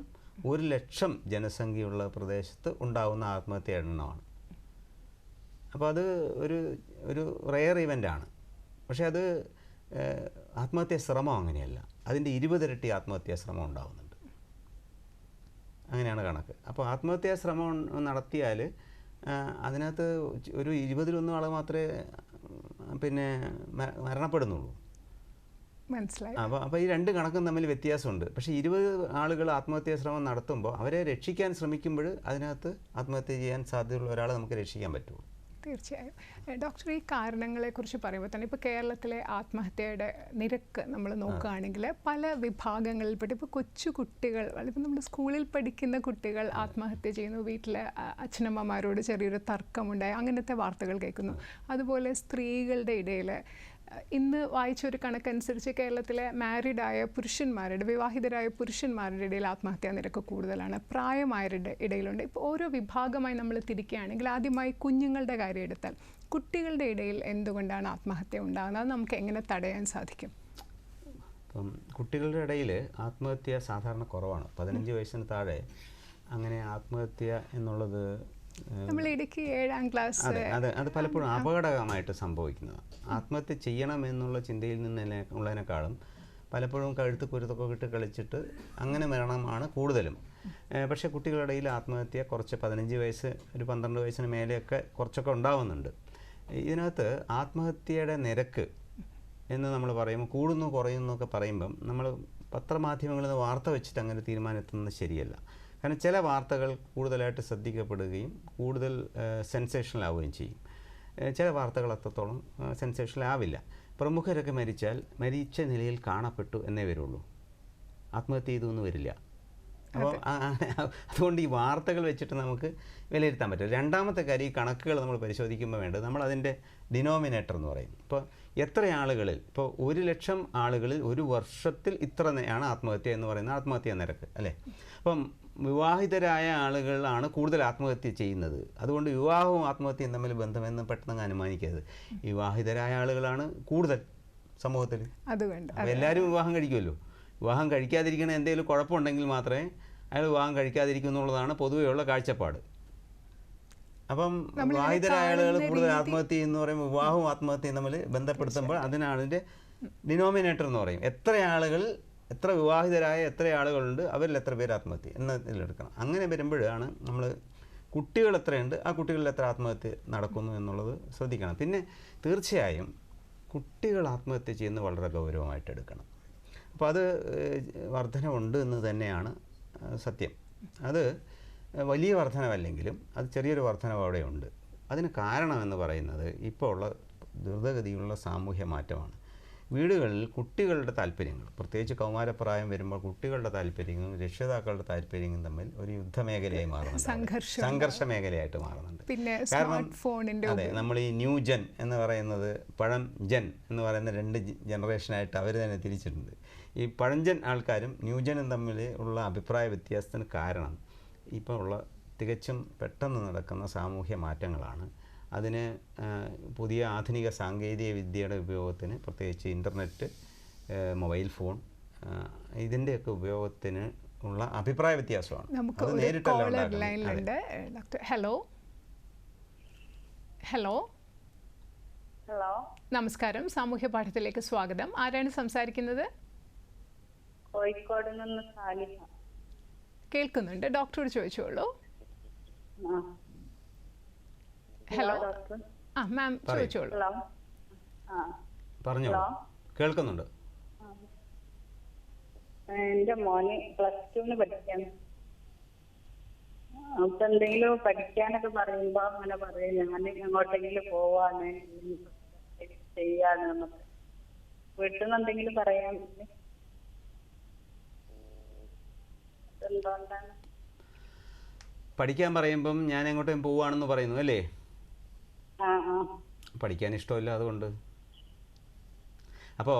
1,00,000 ജനസംഖ്യയുള്ള പ്രദേശത്ത് ഉണ്ടാകുന്ന ആത്മഹത്യ എണ്ണമാണ്. അപ്പോൾ അത് ഒരു റെയർ ഇവൻ്റാണ്. പക്ഷേ അത് ആത്മഹത്യാ ശ്രമം അങ്ങനെയല്ല, അതിൻ്റെ 20 ഇരട്ടി ആത്മഹത്യാ ശ്രമം ഉണ്ടാകുന്നുണ്ട്. അങ്ങനെയാണ് കണക്ക്. അപ്പോൾ ആത്മഹത്യാ ശ്രമം നടത്തിയാൽ അതിനകത്ത് ഒരു 20-1 ആൾ മാത്രമേ മരണപ്പെടുന്നുള്ളൂ. മനസ്സിലായി. അപ്പോൾ ഈ രണ്ട് കണക്കും തമ്മിൽ വ്യത്യാസമുണ്ട്. പക്ഷേ 20 ആളുകൾ ആത്മഹത്യാ ശ്രമം നടത്തുമ്പോൾ അവരെ രക്ഷിക്കാൻ ശ്രമിക്കുമ്പോൾ അതിനകത്ത് ആത്മഹത്യ ചെയ്യാൻ സാധ്യതയുള്ള ഒരാളെ നമുക്ക് രക്ഷിക്കാൻ പറ്റുള്ളൂ. തീർച്ചയായും. ഡോക്ടർ, ഈ കാരണങ്ങളെക്കുറിച്ച് പറയുമ്പോൾ തന്നെ ഇപ്പോൾ കേരളത്തിലെ ആത്മഹത്യയുടെ നിരക്ക് നമ്മൾ നോക്കുകയാണെങ്കിൽ പല വിഭാഗങ്ങളിൽപ്പെട്ട്, ഇപ്പോൾ കൊച്ചു കുട്ടികൾ, ഇപ്പോൾ നമ്മൾ സ്കൂളിൽ പഠിക്കുന്ന കുട്ടികൾ ആത്മഹത്യ ചെയ്യുന്നു, വീട്ടിലെ അച്ഛനമ്മമാരോട് ചെറിയൊരു തർക്കമുണ്ടായി, അങ്ങനത്തെ വാർത്തകൾ കേൾക്കുന്നു. അതുപോലെ സ്ത്രീകളുടെ ഇടയിൽ ഇന്ന് വായിച്ചൊരു കണക്കനുസരിച്ച് കേരളത്തിലെ വിവാഹിതരായ പുരുഷന്മാരുടെ ഇടയിൽ ആത്മഹത്യാ നിരക്ക് കൂടുതലാണ്, പ്രായമായവരുടെ ഇടയിലുണ്ട്. ഇപ്പോൾ ഓരോ വിഭാഗമായി നമ്മൾ തിരിക്കുകയാണെങ്കിൽ ആദ്യമായി കുഞ്ഞുങ്ങളുടെ കാര്യം എടുത്താൽ, കുട്ടികളുടെ ഇടയിൽ എന്തുകൊണ്ടാണ് ആത്മഹത്യ ഉണ്ടാകുന്നത്? അത് നമുക്ക് എങ്ങനെ തടയാൻ സാധിക്കും? ഇപ്പം കുട്ടികളുടെ ഇടയിൽ ആത്മഹത്യ സാധാരണ കുറവാണ്. 15 വയസ്സിന് താഴെ അങ്ങനെ ആത്മഹത്യ എന്നുള്ളത് നമ്മൾ ഇടയ്ക്ക് 7ാം ക്ലാസ്, അത് പലപ്പോഴും അപകടകരമായിട്ട് സംഭവിക്കുന്നത്. ആത്മഹത്യ ചെയ്യണം എന്നുള്ള ചിന്തയിൽ ഉള്ളതിനേക്കാളും പലപ്പോഴും കഴുത്ത് കുരുത്തൊക്കെ ഇട്ട് കളിച്ചിട്ട് അങ്ങനെ മരണമാണ് കൂടുതലും. പക്ഷേ കുട്ടികളുടെ ഇടയിൽ ആത്മഹത്യ കുറച്ച് 15 വയസ്സ്, ഒരു 12 വയസ്സിന് മേലെയൊക്കെ കുറച്ചൊക്കെ ഉണ്ടാവുന്നുണ്ട്. ഇതിനകത്ത് ആത്മഹത്യയുടെ നിരക്ക് എന്ന് നമ്മൾ പറയുമ്പോൾ കൂടുന്നു കുറയുന്നു എന്നൊക്കെ പറയുമ്പം നമ്മൾ പത്രമാധ്യമങ്ങളിൽ നിന്ന് വാർത്ത വെച്ചിട്ട് അങ്ങനെ തീരുമാനം എത്തുന്നത് ശരിയല്ല. കാരണം ചില വാർത്തകൾ കൂടുതലായിട്ട് ശ്രദ്ധിക്കപ്പെടുകയും കൂടുതൽ സെൻസേഷണൽ ആവുകയും ചെയ്യും. ചില വാർത്തകൾ അത്രത്തോളം സെൻസേഷണൽ ആവില്ല. പ്രമുഖരൊക്കെ മരിച്ച നിലയിൽ കാണപ്പെട്ടു എന്നേ വരുള്ളൂ, ആത്മഹത്യ ചെയ്തു എന്ന് വരില്ല. അപ്പോൾ അതുകൊണ്ട് ഈ വാർത്തകൾ വെച്ചിട്ട് നമുക്ക് വിലയിരുത്താൻ പറ്റും. രണ്ടാമത്തെ കാര്യം, ഈ കണക്കുകൾ നമ്മൾ പരിശോധിക്കുമ്പോൾ വേണ്ടത് നമ്മളതിൻ്റെ ഡിനോമിനേറ്റർ എന്ന് പറയും. ഇപ്പോൾ എത്ര ആളുകളിൽ, ഇപ്പോൾ 1,00,000 ആളുകളിൽ ഒരു വർഷത്തിൽ ഇത്രയാണ് ആത്മഹത്യ എന്ന് പറയുന്ന ആത്മഹത്യാ നിരക്ക് അല്ലേ. അപ്പം വിവാഹിതരായ ആളുകളാണ് കൂടുതൽ ആത്മഹത്യ ചെയ്യുന്നത്. അതുകൊണ്ട് വിവാഹവും ആത്മഹത്യയും തമ്മിൽ ബന്ധമെന്ന് പെട്ടെന്ന് അനുമാനിക്കരുത്. വിവാഹിതരായ ആളുകളാണ് കൂടുതൽ സമൂഹത്തിൽ. അതുകൊണ്ട് അപ്പോൾ എല്ലാവരും വിവാഹം കഴിക്കുമല്ലോ. വിവാഹം കഴിക്കാതിരിക്കണ എന്തെങ്കിലും കുഴപ്പമുണ്ടെങ്കിൽ മാത്രമേ അയാൾ വിവാഹം കഴിക്കാതിരിക്കൂ എന്നുള്ളതാണ് പൊതുവെയുള്ള കാഴ്ചപ്പാട്. അപ്പം വിവാഹിതരായ ആളുകൾ കൂടുതൽ ആത്മഹത്യ എന്ന് പറയുമ്പോൾ വിവാഹവും ആത്മഹത്യയും തമ്മിൽ ബന്ധപ്പെടുത്തുമ്പോൾ അതിനാണ് അതിൻ്റെ ഡിനോമിനേറ്റർ എന്ന് പറയും. എത്ര വിവാഹിതരായ എത്ര ആളുകളുണ്ട്, അവരിൽ എത്ര പേര് ആത്മഹത്യ എന്നതിലെടുക്കണം. അങ്ങനെ വരുമ്പോഴാണ് നമ്മൾ കുട്ടികൾ എത്രയുണ്ട്, ആ കുട്ടികളിൽ എത്ര ആത്മഹത്യ നടക്കുന്നു എന്നുള്ളത് ശ്രദ്ധിക്കണം. പിന്നെ തീർച്ചയായും കുട്ടികൾ ആത്മഹത്യ ചെയ്യുന്നത് വളരെ ഗൗരവമായിട്ട് എടുക്കണം. അപ്പോൾ അത് വർധനവുണ്ട് എന്ന് തന്നെയാണ് സത്യം. അത് വലിയ വർധനവല്ലെങ്കിലും അത് ചെറിയൊരു വർധനവ് അവിടെയുണ്ട്. അതിന് കാരണമെന്ന് പറയുന്നത് ഇപ്പോൾ ഉള്ള ദ്രുതഗതിയിലുള്ള സാമൂഹ്യ മാറ്റമാണ്. വീടുകളിൽ കുട്ടികളുടെ താല്പര്യങ്ങൾ, പ്രത്യേകിച്ച് കൗമാരപ്രായം വരുമ്പോൾ കുട്ടികളുടെ താല്പര്യങ്ങളും രക്ഷിതാക്കളുടെ താല്പര്യങ്ങളും തമ്മിൽ ഒരു യുദ്ധമേഖലയായി മാറുന്നുണ്ട്, സംഘർഷ മേഖലയായിട്ട് മാറുന്നുണ്ട്. കാരണം അതെ, നമ്മൾ ഈ ന്യൂ ജെൻ എന്ന് പറയുന്നത് പഴം ജെൻ എന്ന് പറയുന്ന 2 ജനറേഷനായിട്ട് അവർ തന്നെ തിരിച്ചിട്ടുണ്ട്. ഈ പഴഞ്ചൻ ആൾക്കാരും ന്യൂജനും തമ്മിൽ ഉള്ള അഭിപ്രായ വ്യത്യാസത്തിന് കാരണം ഇപ്പോൾ ഉള്ള തികച്ചും പെട്ടെന്ന് നടക്കുന്ന സാമൂഹ്യ മാറ്റങ്ങളാണ്. അതിന് പുതിയ ആധുനിക സാങ്കേതിക വിദ്യയുടെ ഉപയോഗത്തിന്, പ്രത്യേകിച്ച് ഇൻ്റർനെറ്റ്, മൊബൈൽ ഫോൺ, ഇതിൻ്റെയൊക്കെ ഉപയോഗത്തിന് ഉള്ള അഭിപ്രായ വ്യത്യാസമാണ്. അത് നേരിട്ടല്ല. ഹലോ ഹലോ ഹലോ, നമസ്കാരം. സാമൂഹ്യ പാഠത്തിലേക്ക് സ്വാഗതം. ആരാണ് സംസാരിക്കുന്നത്? കോഴിക്കോട് നിന്ന് സാലിഹ. കേൾക്കുന്നുണ്ട്, ഡോക്ടറോട് ചോദിച്ചോളൂ. ഹലോ. ഡോക്ടർ. മാം ചോദിച്ചോളൂ. ഹലോ. പറഞ്ഞോളൂ, കേൾക്കുന്നുണ്ട്. എന്റെ മോന് +2 പഠിക്കാണ്. അപ്പൊ എന്തെങ്കിലും പഠിക്കാനൊക്കെ പറയുമ്പോ അങ്ങനെ പറയും, ഞാൻ എങ്ങോട്ടെങ്കിലും പോവാണ് ചെയ്യാന്ന്. വീട്ടിൽ നിന്ന് എന്തെങ്കിലും പറയാൻ എന്തുകൊണ്ടാണ്? പഠിക്കാൻ പറയുമ്പം ഞാൻ എങ്ങോട്ടും പോവുകയാണെന്ന് പറയുന്നു അല്ലേ? പഠിക്കാൻ ഇഷ്ടമില്ല, അതുകൊണ്ട്. അപ്പോൾ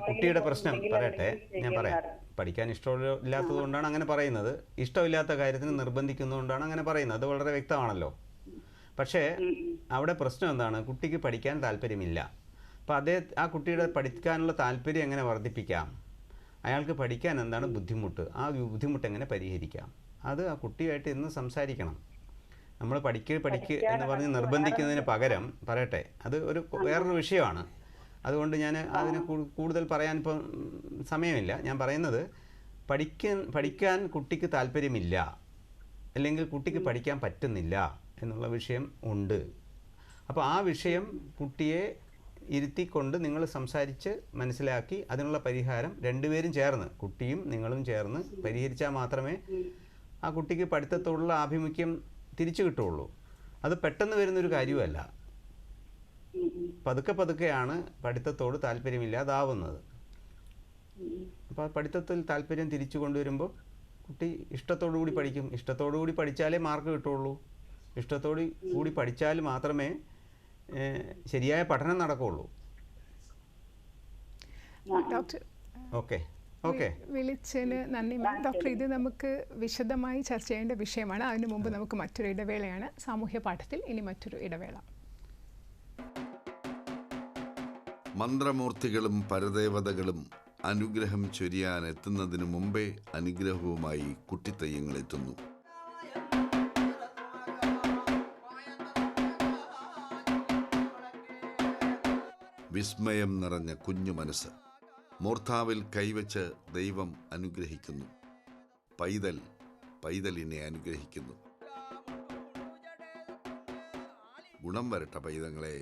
കുട്ടിയുടെ പ്രശ്നം പറയട്ടെ, ഞാൻ പറയാം. പഠിക്കാൻ ഇഷ്ടമില്ലാത്തത് കൊണ്ടാണ് അങ്ങനെ പറയുന്നത്. ഇഷ്ടമില്ലാത്ത കാര്യത്തിന് നിർബന്ധിക്കുന്നതുകൊണ്ടാണ് അങ്ങനെ പറയുന്നത്. അത് വളരെ വ്യക്തമാണല്ലോ. പക്ഷേ അവിടെ പ്രശ്നം എന്താണ്? കുട്ടിക്ക് പഠിക്കാൻ താല്പര്യമില്ല. അപ്പോൾ ആ കുട്ടിയുടെ പഠിക്കാനുള്ള താല്പര്യം എങ്ങനെ വർദ്ധിപ്പിക്കാം? അയാൾക്ക് പഠിക്കാൻ എന്താണ് ബുദ്ധിമുട്ട്? ആ ബുദ്ധിമുട്ട് എങ്ങനെ പരിഹരിക്കാം? അത് ആ കുട്ടിയായിട്ട് ഇന്ന് സംസാരിക്കണം. നമ്മൾ പഠിക്ക് എന്ന് പറഞ്ഞ് നിർബന്ധിക്കുന്നതിന് പകരം പറയട്ടെ, അത് വേറൊരു വിഷയമാണ്. അതുകൊണ്ട് ഞാൻ അതിനെ കൂടുതൽ പറയാൻ ഇപ്പം സമയമില്ല. ഞാൻ പറയുന്നത്, പഠിക്കാൻ കുട്ടിക്ക് താല്പര്യമില്ല, അല്ലെങ്കിൽ കുട്ടിക്ക് പഠിക്കാൻ പറ്റുന്നില്ല എന്നുള്ള വിഷയം ഉണ്ട്. അപ്പോൾ ആ വിഷയം കുട്ടിയെ ഇരുത്തിക്കൊണ്ട് നിങ്ങൾ സംസാരിച്ച് മനസ്സിലാക്കി അതിനുള്ള പരിഹാരം രണ്ടുപേരും ചേർന്ന്, കുട്ടിയും നിങ്ങളും ചേർന്ന് പരിഹരിച്ചാൽ മാത്രമേ ആ കുട്ടിക്ക് പഠിത്തത്തോടുള്ള ആഭിമുഖ്യം തിരിച്ചു കിട്ടുകയുള്ളൂ. അത് പെട്ടെന്ന് വരുന്നൊരു കാര്യമല്ല. പതുക്കെയാണ് പഠിത്തത്തോട് താല്പര്യമില്ലാതാവുന്നത്. അപ്പോൾ ആ പഠിത്തത്തിൽ താല്പര്യം തിരിച്ചു കൊണ്ടുവരുമ്പോൾ കുട്ടി ഇഷ്ടത്തോടു കൂടി പഠിക്കും. ഇഷ്ടത്തോടു കൂടി പഠിച്ചാലേ മാർക്ക് കിട്ടുള്ളൂ. ഇഷ്ടത്തോടു കൂടി പഠിച്ചാൽ മാത്രമേ ശരിയായ പഠനം നടക്കുകയുള്ളൂ. ഡോക്ടർ, ഓക്കെ, വിളിച്ചതിന് നന്ദി മാം. ഡോക്ടർ, ഇത് നമുക്ക് വിശദമായി ചർച്ച ചെയ്യേണ്ട വിഷയമാണ്. അതിനു മുമ്പ് നമുക്ക് മറ്റൊരു ഇടവേളയാണ്. സാമൂഹ്യ പാഠത്തിൽ ഇനി മറ്റൊരു ഇടവേള. മന്ത്രമൂർത്തികളും പരദേവതകളും അനുഗ്രഹം ചൊരിയാൻ എത്തുന്നതിനു മുമ്പേ അനുഗ്രഹവുമായി കുട്ടിത്തെയ്യങ്ങൾ എത്തുന്നു. വിസ്മയം നിറഞ്ഞ കുഞ്ഞു മനസ്സ്. മൂർധാവിൽ കൈവച്ച് ദൈവം അനുഗ്രഹിക്കുന്നു. പൈതലിനെ അനുഗ്രഹിക്കുന്നു. ഗുണം വരട്ടെ പൈതങ്ങളെ.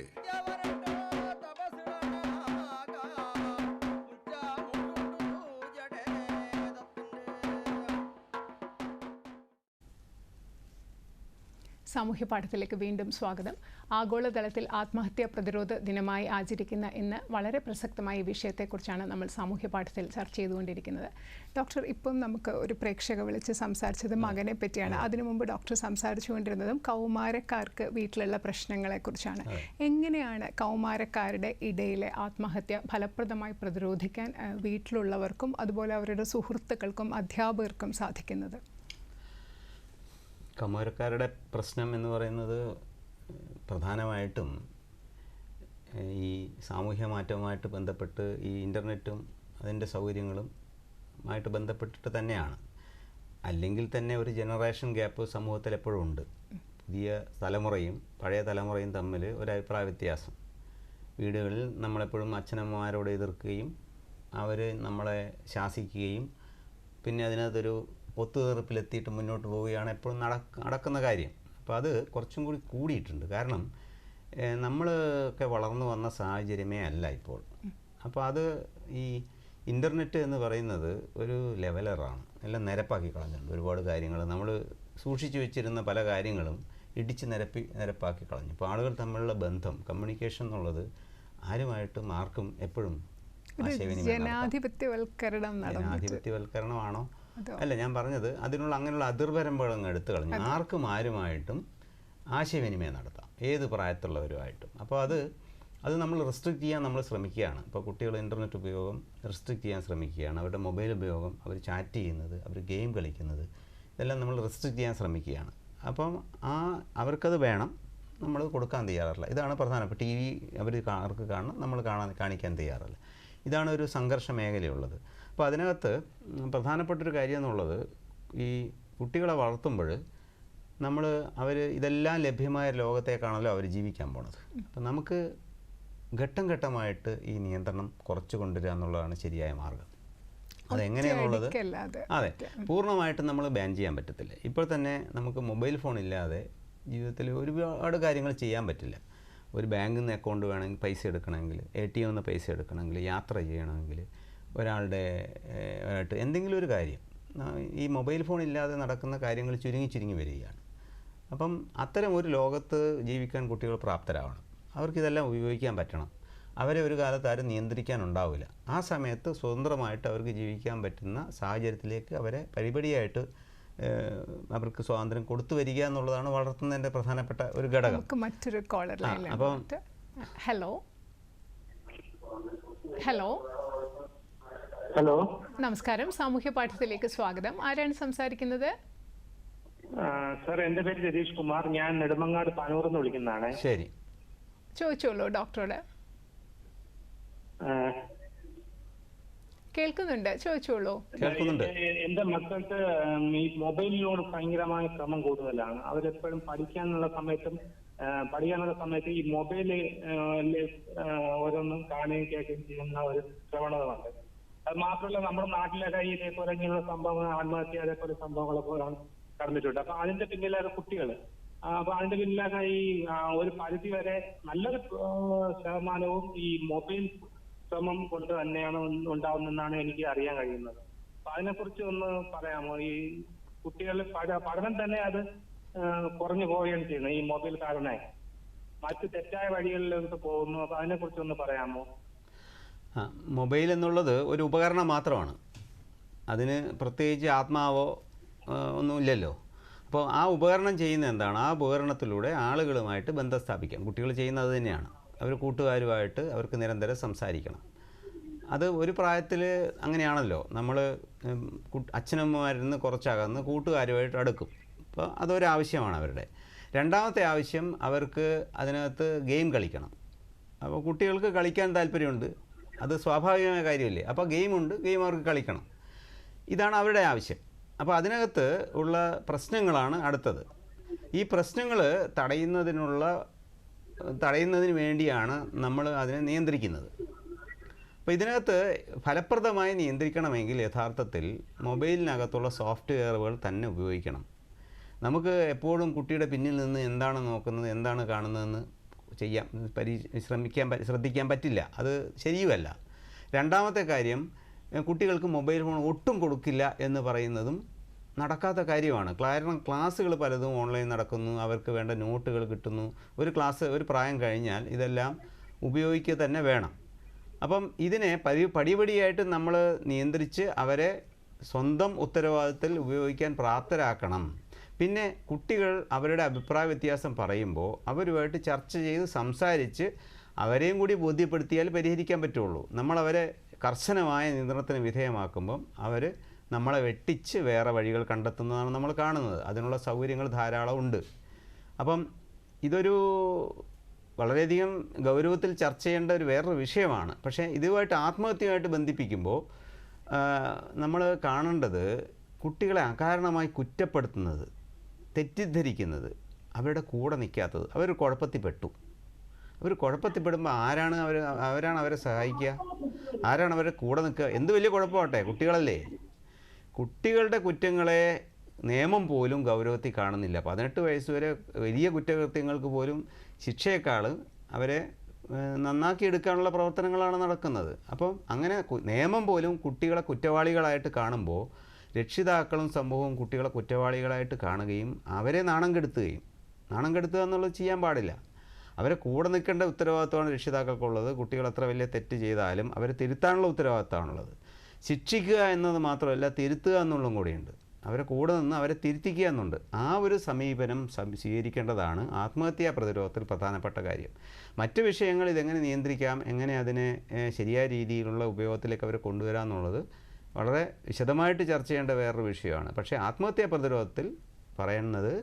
സാമൂഹ്യ പാഠത്തിലേക്ക് വീണ്ടും സ്വാഗതം. ആഗോളതലത്തിൽ ആത്മഹത്യാ പ്രതിരോധ ദിനമായി ആചരിക്കുന്ന ഇന്ന് വളരെ പ്രസക്തമായ വിഷയത്തെക്കുറിച്ചാണ് നമ്മൾ സാമൂഹ്യ പാഠത്തിൽ ചർച്ച ചെയ്തുകൊണ്ടിരിക്കുന്നത്. ഡോക്ടർ, ഇപ്പം നമുക്ക് ഒരു പ്രേക്ഷക വിളിച്ച് സംസാരിച്ചത് മകനെ പറ്റിയാണ്. അതിനു മുമ്പ് ഡോക്ടർ സംസാരിച്ചുകൊണ്ടിരുന്നതും കൗമാരക്കാർക്ക് വീട്ടിലുള്ള പ്രശ്നങ്ങളെക്കുറിച്ചാണ്. എങ്ങനെയാണ് കൗമാരക്കാരുടെ ഇടയിലെ ആത്മഹത്യ ഫലപ്രദമായി പ്രതിരോധിക്കാൻ വീട്ടിലുള്ളവർക്കും അതുപോലെ അവരുടെ സുഹൃത്തുക്കൾക്കും അധ്യാപകർക്കും സാധിക്കുന്നത്? കൗമാരക്കാരുടെ പ്രശ്നം എന്ന് പറയുന്നത് പ്രധാനമായിട്ടും ഈ സാമൂഹ്യ മാറ്റവുമായിട്ട് ബന്ധപ്പെട്ട് ഈ ഇൻ്റർനെറ്റും അതിൻ്റെ സൗകര്യങ്ങളും ആയിട്ട് ബന്ധപ്പെട്ടിട്ട് തന്നെയാണ്. അല്ലെങ്കിൽ തന്നെ ഒരു ജനറേഷൻ ഗ്യാപ്പ് സമൂഹത്തിൽ എപ്പോഴും ഉണ്ട്. പുതിയ തലമുറയും പഴയ തലമുറയും തമ്മിൽ ഒരു അഭിപ്രായ വ്യത്യാസം. വീടുകളിൽ നമ്മളെപ്പോഴും അച്ഛനമ്മമാരോട് എതിർക്കുകയും അവർ നമ്മളെ ശാസിക്കുകയും പിന്നെ അതിനകത്തൊരു ഒത്തുതീർപ്പിലെത്തിയിട്ട് മുന്നോട്ട് പോവുകയാണ് എപ്പോഴും നടക്കുന്ന കാര്യം. അപ്പോൾ അത് കുറച്ചും കൂടി കൂടിയിട്ടുണ്ട്. കാരണം നമ്മളൊക്കെ വളർന്നു വന്ന സാഹചര്യമേ അല്ല ഇപ്പോൾ. അപ്പോൾ അത് ഈ ഇൻ്റർനെറ്റ് എന്ന് പറയുന്നത് ഒരു ലെവലറാണ്. എല്ലാം നിരപ്പാക്കി കളഞ്ഞിട്ടുണ്ട്. ഒരുപാട് കാര്യങ്ങൾ നമ്മൾ സൂക്ഷിച്ചു വെച്ചിരുന്ന പല കാര്യങ്ങളും ഇടിച്ച് നിരപ്പാക്കി കളഞ്ഞു. ഇപ്പോൾ ആളുകൾ തമ്മിലുള്ള ബന്ധം, കമ്മ്യൂണിക്കേഷൻ എന്നുള്ളത് ആരുമായിട്ടും ആർക്കും എപ്പോഴും ജനാധിപത്യവൽക്കരണമാണോ അല്ല, ഞാൻ പറഞ്ഞത് അങ്ങനെയുള്ള അതിർവരമ്പുകൾ അങ്ങ് എടുത്തു കളഞ്ഞു. ആർക്കും ആരുമായിട്ടും ആശയവിനിമയം നടത്താം, ഏത് പ്രായത്തിലുള്ളവരുമായിട്ടും. അപ്പോൾ അത് നമ്മൾ റെസ്ട്രിക്റ്റ് ചെയ്യാൻ നമ്മൾ ശ്രമിക്കുകയാണ്. ഇപ്പോൾ കുട്ടികൾ ഇൻ്റർനെറ്റ് ഉപയോഗം റെസ്ട്രിക്റ്റ് ചെയ്യാൻ ശ്രമിക്കുകയാണ്. അവരുടെ മൊബൈൽ ഉപയോഗം, അവർ ചാറ്റ് ചെയ്യുന്നത്, അവർ ഗെയിം കളിക്കുന്നത്, ഇതെല്ലാം നമ്മൾ റെസ്ട്രിക്റ്റ് ചെയ്യാൻ ശ്രമിക്കുകയാണ്. അപ്പം അവർക്കത് വേണം, നമ്മൾ കൊടുക്കാൻ തയ്യാറല്ല. ഇതാണ് പ്രധാനപ്പെട്ട ടി വി അവർക്ക് കാണണം, നമ്മൾ കാണിക്കാൻ തയ്യാറല്ല. ഇതാണ് ഒരു സംഘർഷ മേഖലയുള്ളത്. അപ്പോൾ അതിനകത്ത് പ്രധാനപ്പെട്ടൊരു കാര്യം എന്നുള്ളത്, ഈ കുട്ടികളെ വളർത്തുമ്പോൾ അവർ ഇതെല്ലാം ലഭ്യമായ ലോകത്തേക്കാണല്ലോ അവർ ജീവിക്കാൻ പോണത്. അപ്പം നമുക്ക് ഘട്ടം ഘട്ടമായിട്ട് ഈ നിയന്ത്രണം കുറച്ച് കൊണ്ടുവരിക എന്നുള്ളതാണ് ശരിയായ മാർഗം. അതെങ്ങനെയാണുള്ളത്? അതെ, പൂർണ്ണമായിട്ടും നമ്മൾ ബാൻ ചെയ്യാൻ പറ്റത്തില്ല. ഇപ്പോൾ തന്നെ നമുക്ക് മൊബൈൽ ഫോൺ ഇല്ലാതെ ജീവിതത്തിൽ ഒരുപാട് കാര്യങ്ങൾ ചെയ്യാൻ പറ്റില്ല. ഒരു ബാങ്കിൽ നിന്ന് അക്കൗണ്ട് വേണമെങ്കിൽ പൈസ എടുക്കണമെങ്കിൽ, ATM നിന്ന് പൈസ എടുക്കണമെങ്കിൽ, യാത്ര ചെയ്യണമെങ്കിൽ, ഒരാളുടെ ആയിട്ട് എന്തെങ്കിലും ഒരു കാര്യം, ഈ മൊബൈൽ ഫോൺ ഇല്ലാതെ നടക്കുന്ന കാര്യങ്ങൾ ചുരുങ്ങി വരികയാണ്. അപ്പം അത്തരം ഒരു ലോകത്ത് ജീവിക്കാൻ കുട്ടികൾ പ്രാപ്തരാവണം. അവർക്കിതെല്ലാം ഉപയോഗിക്കാൻ പറ്റണം. അവരെ ഒരു കാലത്ത് ആരും നിയന്ത്രിക്കാനുണ്ടാവില്ല. ആ സമയത്ത് സ്വതന്ത്രമായിട്ട് അവർക്ക് ജീവിക്കാൻ പറ്റുന്ന സാഹചര്യത്തിലേക്ക് അവരെ പടിപടിയായിട്ട് അവർക്ക് സ്വാതന്ത്ര്യം കൊടുത്തു വരിക എന്നുള്ളതാണ് വളർത്തുന്നതിൻ്റെ പ്രധാനപ്പെട്ട ഒരു ഘടകം. മറ്റൊരു കോളർ ലൈനിൽ. അപ്പം ഹലോ, നമസ്കാരം. സാമൂഹ്യ പാഠത്തിലേക്ക് സ്വാഗതം. ആരാണ് സംസാരിക്കുന്നത്? സർ, എന്റെ പേര് രതീഷ് കുമാർ. ഞാൻ നെടുമങ്ങാട് പാനൂർന്ന് വിളിക്കുന്നതാണ്. ശരി, ചോദിച്ചോളൂ ഡോക്ടറോട്. കേൾക്കുന്നുണ്ട്, ചോദിച്ചോളൂ. എന്റെ മക്കൾക്ക് ഈ മൊബൈലിനോട് ഭയങ്കരമായ ശ്രമം കൂടുതലാണ്. അവരെപ്പോഴും പഠിക്കാനുള്ള സമയത്ത് ഈ മൊബൈല് ഓരോന്നും കാണുകയും കേൾക്കുകയും ചെയ്യുന്ന ഒരു പ്രവണത ഉണ്ട്. അത് മാത്രമല്ല, നമ്മുടെ നാട്ടിലൊക്കെ ഇതേപോലെ ഇങ്ങനെയുള്ള സംഭവങ്ങൾ, ആത്മഹത്യ അതേപോലെ സംഭവങ്ങളൊക്കെ കടന്നിട്ടുണ്ട്. അപ്പൊ അതിന്റെ പിന്നിലാണ് കുട്ടികൾ. അപ്പൊ അതിന്റെ പിന്നിലൊക്കെ ഈ ഒരു പരിധി വരെ നല്ലൊരു ശതമാനവും ഈ മൊബൈൽ ശ്രമം കൊണ്ട് തന്നെയാണ് ഉണ്ടാവുന്നതെന്നാണ് എനിക്ക് അറിയാൻ കഴിയുന്നത്. അപ്പൊ അതിനെക്കുറിച്ച് ഒന്ന് പറയാമോ? ഈ കുട്ടികളുടെ പഠനം തന്നെ അത് കുറഞ്ഞു പോവുകയാണ് ചെയ്യുന്നത് ഈ മൊബൈൽ കാരണമായി. മറ്റ് തെറ്റായ വഴികളിലേക്ക് പോകുന്നു. അപ്പൊ അതിനെക്കുറിച്ച് ഒന്ന് പറയാമോ? മൊബൈൽ എന്നുള്ളത് ഒരു ഉപകരണം മാത്രമാണ്. അതിന് പ്രത്യേകിച്ച് ആത്മാവോ ഒന്നുമില്ലല്ലോ. അപ്പോൾ ആ ഉപകരണം ചെയ്യുന്ന എന്താണ്? ആ ഉപകരണത്തിലൂടെ ആളുകളുമായിട്ട് ബന്ധം സ്ഥാപിക്കാം. കുട്ടികൾ ചെയ്യുന്നത് തന്നെയാണ്. അവർ കൂട്ടുകാരുമായിട്ട് അവർക്ക് നിരന്തരം സംസാരിക്കണം. അത് ഒരു പ്രായത്തിൽ അങ്ങനെയാണല്ലോ. നമ്മൾ അച്ഛനമ്മമാരിൽ നിന്ന് കുറച്ചകന്ന് കൂട്ടുകാരുമായിട്ട് അടുക്കും. അപ്പോൾ അതൊരാവശ്യമാണ് അവരുടെ. രണ്ടാമത്തെ ആവശ്യം, അവർക്ക് അതിനകത്ത് ഗെയിം കളിക്കണം. അപ്പോൾ കുട്ടികൾക്ക് കളിക്കാൻ താല്പര്യമുണ്ട്, അത് സ്വാഭാവികമായ കാര്യമല്ലേ. അപ്പോൾ ഗെയിമുണ്ട്, ഗെയിം അവർക്ക് കളിക്കണം. ഇതാണ് അവരുടെ ആവശ്യം. അപ്പോൾ അതിനകത്ത് ഉള്ള പ്രശ്നങ്ങളാണ് അടുത്തത്. ഈ പ്രശ്നങ്ങൾ തടയുന്നതിന് വേണ്ടിയാണ് നമ്മൾ അതിനെ നിയന്ത്രിക്കുന്നത്. അപ്പോൾ ഇതിനകത്ത് ഫലപ്രദമായി നിയന്ത്രിക്കണമെങ്കിൽ യഥാർത്ഥത്തിൽ മൊബൈലിനകത്തുള്ള സോഫ്റ്റ്വെയറുകൾ തന്നെ ഉപയോഗിക്കണം. നമുക്ക് എപ്പോഴും കുട്ടിയുടെ പിന്നിൽ നിന്ന് എന്താണ് നോക്കുന്നത്, എന്താണ് കാണുന്നതെന്ന് ശ്രദ്ധിക്കാൻ പറ്റില്ല. അത് ശരിയുമല്ല. രണ്ടാമത്തെ കാര്യം, കുട്ടികൾക്ക് മൊബൈൽ ഫോൺ ഒട്ടും കൊടുക്കില്ല എന്ന് പറയുന്നതും നടക്കാത്ത കാര്യമാണ്. കാരണം ക്ലാസ്സുകൾ പലതും ഓൺലൈൻ നടക്കുന്നു, അവർക്ക് വേണ്ട നോട്ടുകൾ കിട്ടുന്നു. ഒരു പ്രായം കഴിഞ്ഞാൽ ഇതെല്ലാം ഉപയോഗിക്കുക തന്നെ വേണം. അപ്പം ഇതിനെ പടിപടിയായിട്ട് നമ്മൾ നിയന്ത്രിച്ച് അവരെ സ്വന്തം ഉത്തരവാദിത്തത്തിൽ ഉപയോഗിക്കാൻ പ്രാപ്തരാക്കണം. പിന്നെ കുട്ടികൾ അവരുടെ അഭിപ്രായ വ്യത്യാസം പറയുമ്പോൾ അവരുമായിട്ട് ചർച്ച ചെയ്ത് സംസാരിച്ച് അവരെയും കൂടി ബോധ്യപ്പെടുത്തിയാൽ പരിഹരിക്കാൻ പറ്റുള്ളൂ. നമ്മളവരെ കർശനമായ നിയന്ത്രണത്തിന് വിധേയമാക്കുമ്പം അവർ നമ്മളെ വെട്ടിച്ച് വേറെ വഴികൾ കണ്ടെത്തുന്നതാണ് നമ്മൾ കാണുന്നത്. അതിനുള്ള സൗകര്യങ്ങൾ ധാരാളം ഉണ്ട്. അപ്പം ഇതൊരു വളരെയധികം ഗൗരവത്തിൽ ചർച്ച ചെയ്യേണ്ട ഒരു വേറൊരു വിഷയമാണ്. പക്ഷേ ഇതുമായിട്ട് ആത്മഹത്യയുമായിട്ട് ബന്ധിപ്പിക്കുമ്പോൾ നമ്മൾ കാണേണ്ടത് കുട്ടികളെ അകാരണമായി കുറ്റപ്പെടുത്തുന്നത്, തെറ്റിദ്ധരിക്കുന്നത്, അവരുടെ കൂടെ നിൽക്കാത്തത്. അവർ കുഴപ്പത്തിൽപ്പെട്ടു. അവർ കുഴപ്പത്തിൽപ്പെടുമ്പോൾ അവരാണ് അവരെ സഹായിക്കുക, ആരാണ് അവരുടെ കൂടെ നിൽക്കുക? എന്ത് വലിയ കുഴപ്പമാട്ടെ, കുട്ടികളല്ലേ. കുട്ടികളുടെ കുറ്റങ്ങളെ നിയമം പോലും ഗൗരവത്തിൽ കാണുന്നില്ല. 18 വയസ്സ് വരെ വലിയ കുറ്റകൃത്യങ്ങൾക്ക് പോലും ശിക്ഷയേക്കാൾ അവരെ നന്നാക്കിയെടുക്കാനുള്ള പ്രവർത്തനങ്ങളാണ് നടക്കുന്നത്. അപ്പം അങ്ങനെ നിയമം പോലും കുട്ടികളെ കുറ്റവാളികളായിട്ട് കാണുമ്പോൾ രക്ഷിതാക്കളും സമൂഹവും കുട്ടികളെ കുറ്റവാളികളായിട്ട് കാണുകയും അവരെ നാണം കെടുത്തുക എന്നുള്ളത് ചെയ്യാൻ പാടില്ല. അവരെ കൂടെ നിൽക്കേണ്ട ഉത്തരവാദിത്തമാണ് രക്ഷിതാക്കൾക്കുള്ളത്. കുട്ടികൾ എത്ര വലിയ തെറ്റ് ചെയ്താലും അവരെ തിരുത്താനുള്ള ഉത്തരവാദിത്തമാണുള്ളത്. ശിക്ഷിക്കുക എന്നത് മാത്രമല്ല, തിരുത്തുക എന്നുള്ളതും കൂടിയുണ്ട്. അവരെ കൂടെ നിന്ന് അവരെ തിരുത്തിക്കുക എന്നുണ്ട്. ആ ഒരു സമീപനം സ്വീകരിക്കേണ്ടതാണ് ആത്മഹത്യാ പ്രതിരോധത്തിൽ പ്രധാനപ്പെട്ട കാര്യം. മറ്റ് വിഷയങ്ങൾ ഇതെങ്ങനെ നിയന്ത്രിക്കാം, എങ്ങനെ അതിനെ ശരിയായ രീതിയിലുള്ള ഉപയോഗത്തിലേക്ക് അവരെ കൊണ്ടുവരാം എന്നുള്ളത് വളരെ വിശദമായിട്ട് ചർച്ച ചെയ്യേണ്ട വേറൊരു വിഷയമാണ്. പക്ഷേ ആത്മഹത്യാ പ്രതിരോധത്തിൽ പറയുന്നത്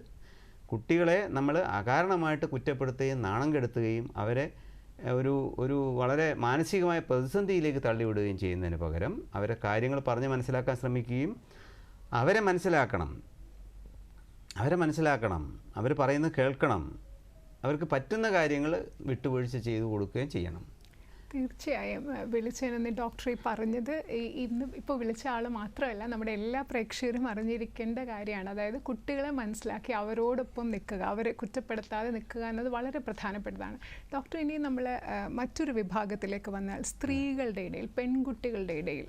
കുട്ടികളെ നമ്മൾ അകാരണമായിട്ട് കുറ്റപ്പെടുത്തുകയും നാണം കെടുത്തുകയും അവരെ ഒരു വളരെ മാനസികമായ പ്രതിസന്ധിയിലേക്ക് തള്ളിവിടുകയും ചെയ്യുന്നതിന് പകരം അവരെ കാര്യങ്ങൾ പറഞ്ഞ് മനസ്സിലാക്കാൻ ശ്രമിക്കുകയും അവരെ മനസ്സിലാക്കണം, അവർ പറയുന്നത് കേൾക്കണം, അവർക്ക് പറ്റുന്ന കാര്യങ്ങൾ വിട്ടുവീഴ്ച ചെയ്തു കൊടുക്കുകയും ചെയ്യണം. തീർച്ചയായും വിളിച്ചതിന് ഡോക്ടർ ഈ പറഞ്ഞത് ഇന്ന് ഇപ്പോൾ വിളിച്ച ആൾ മാത്രമല്ല, നമ്മുടെ എല്ലാ പ്രേക്ഷകരും അറിഞ്ഞിരിക്കേണ്ട കാര്യമാണ്. അതായത് കുട്ടികളെ മനസ്സിലാക്കി അവരോടൊപ്പം നിൽക്കുക, അവരെ കുറ്റപ്പെടുത്താതെ നിൽക്കുക എന്നത് വളരെ പ്രധാനപ്പെട്ടതാണ്. ഡോക്ടർ, ഇനി നമ്മൾ മറ്റൊരു വിഭാഗത്തിലേക്ക് വന്നാൽ സ്ത്രീകളുടെ ഇടയിൽ, പെൺകുട്ടികളുടെ ഇടയിൽ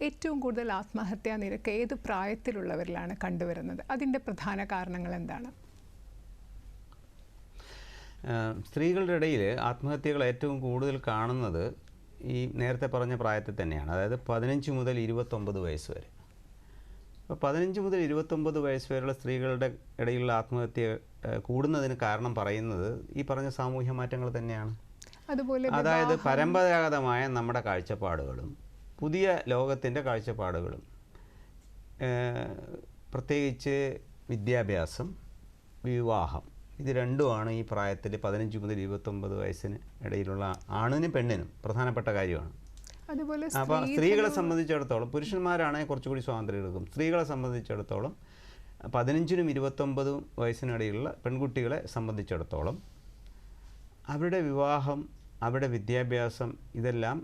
ഏറ്റവും കൂടുതൽ ആത്മഹത്യാ നിരക്ക് ഏത് പ്രായത്തിലുള്ളവരിലാണ് കണ്ടുവരുന്നത്? അതിൻ്റെ പ്രധാന കാരണങ്ങൾ എന്താണ്? സ്ത്രീകളുടെ ഇടയിൽ ആത്മഹത്യകൾ ഏറ്റവും കൂടുതൽ കാണുന്നത് ഈ നേരത്തെ പറഞ്ഞ പ്രായത്തിൽ തന്നെയാണ്. അതായത് 15 മുതൽ 29 വയസ്സ് വരെ. അപ്പോൾ 15 മുതൽ 29 വയസ്സ് വരെയുള്ള സ്ത്രീകളുടെ ഇടയിലുള്ള ആത്മഹത്യ കൂടുന്നതിന് കാരണം പറയുന്നത് ഈ പറഞ്ഞ സാമൂഹ്യ മാറ്റങ്ങൾ തന്നെയാണ്. അതുപോലെ അതായത് പരമ്പരാഗതമായ നമ്മുടെ കാഴ്ചപ്പാടുകളും പുതിയ ലോകത്തിൻ്റെ കാഴ്ചപ്പാടുകളും, പ്രത്യേകിച്ച് വിദ്യാഭ്യാസം, വിവാഹം, ഇത് രണ്ടുമാണ് ഈ പ്രായത്തിൽ 15 മുതൽ 29 വയസ്സിന് ഇടയിലുള്ള ആണിനും പെണ്ണിനും പ്രധാനപ്പെട്ട കാര്യമാണ്. അതുപോലെ അപ്പോൾ സ്ത്രീകളെ സംബന്ധിച്ചിടത്തോളം, പുരുഷന്മാരാണെങ്കിൽ കുറച്ചുകൂടി സ്വാതന്ത്ര്യം എടുക്കും. സ്ത്രീകളെ സംബന്ധിച്ചിടത്തോളം 15നും 29 വയസ്സിനിടയിലുള്ള പെൺകുട്ടികളെ സംബന്ധിച്ചിടത്തോളം അവരുടെ വിവാഹം, അവരുടെ വിദ്യാഭ്യാസം ഇതെല്ലാം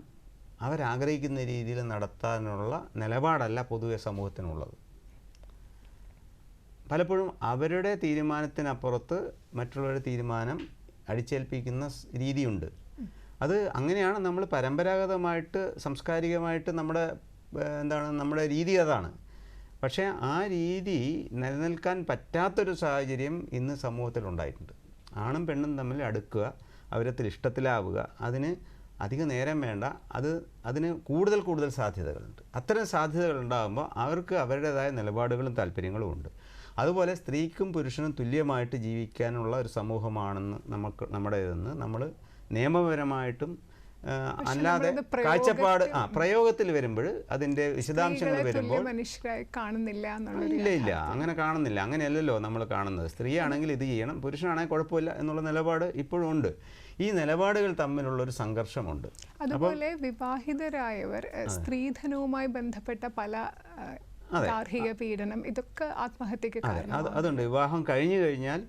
അവരാഗ്രഹിക്കുന്ന രീതിയിൽ നടത്താനുള്ള നിലപാടല്ല പൊതുവെ സമൂഹത്തിനുള്ളത്. പലപ്പോഴും അവരുടെ തീരുമാനത്തിനപ്പുറത്ത് മറ്റുള്ളവരുടെ തീരുമാനം അടിച്ചേൽപ്പിക്കുന്ന രീതിയുണ്ട്. അത് അങ്ങനെയാണ് നമ്മൾ പരമ്പരാഗതമായിട്ട് സാംസ്കാരികമായിട്ട് നമ്മുടെ രീതി അതാണ്. പക്ഷേ ആ രീതി നിലനിൽക്കാൻ പറ്റാത്തൊരു സാഹചര്യം ഇന്ന് സമൂഹത്തിലുണ്ടായിട്ടുണ്ട്. ആണും പെണ്ണും തമ്മിൽ അടുക്കുക, അവരത്തിൽ ഇഷ്ടത്തിലാവുക, അതിന് അധിക നേരം വേണ്ട, അതിന് കൂടുതൽ സാധ്യതകളുണ്ട്. അത്തരം സാധ്യതകൾ ഉണ്ടാകുമ്പോൾ അവർക്ക് അവരുടേതായ നിലപാടുകളും താല്പര്യങ്ങളും ഉണ്ട്. അതുപോലെ സ്ത്രീക്കും പുരുഷനും തുല്യമായിട്ട് ജീവിക്കാനുള്ള ഒരു സമൂഹമാണെന്ന് നമ്മുടേതെന്ന് നമ്മൾ നിയമപരമായിട്ടും അല്ലാതെ കാഴ്ചപ്പാട് പ്രയോഗത്തിൽ വരുമ്പോൾ അതിൻ്റെ വിശദാംശങ്ങൾ വരുമ്പോൾ ഇല്ല അങ്ങനെ കാണുന്നില്ല. അങ്ങനെയല്ലല്ലോ നമ്മൾ കാണുന്നത്. സ്ത്രീയാണെങ്കിൽ ഇത് ചെയ്യണം, പുരുഷനാണെങ്കിൽ കുഴപ്പമില്ല എന്നുള്ള നിലപാട് ഇപ്പോഴും ഉണ്ട്. ഈ നിലപാടുകൾ തമ്മിലുള്ളൊരു സംഘർഷമുണ്ട്. അതുപോലെ വിവാഹിതരായവർ സ്ത്രീധനവുമായി ബന്ധപ്പെട്ട പല ഗാർഹിക പീഡനം, ഇതൊക്കെ ആത്മഹത്യക്ക് കാരണം. അതുണ്ട്. വിവാഹം കഴിഞ്ഞു കഴിഞ്ഞാൽ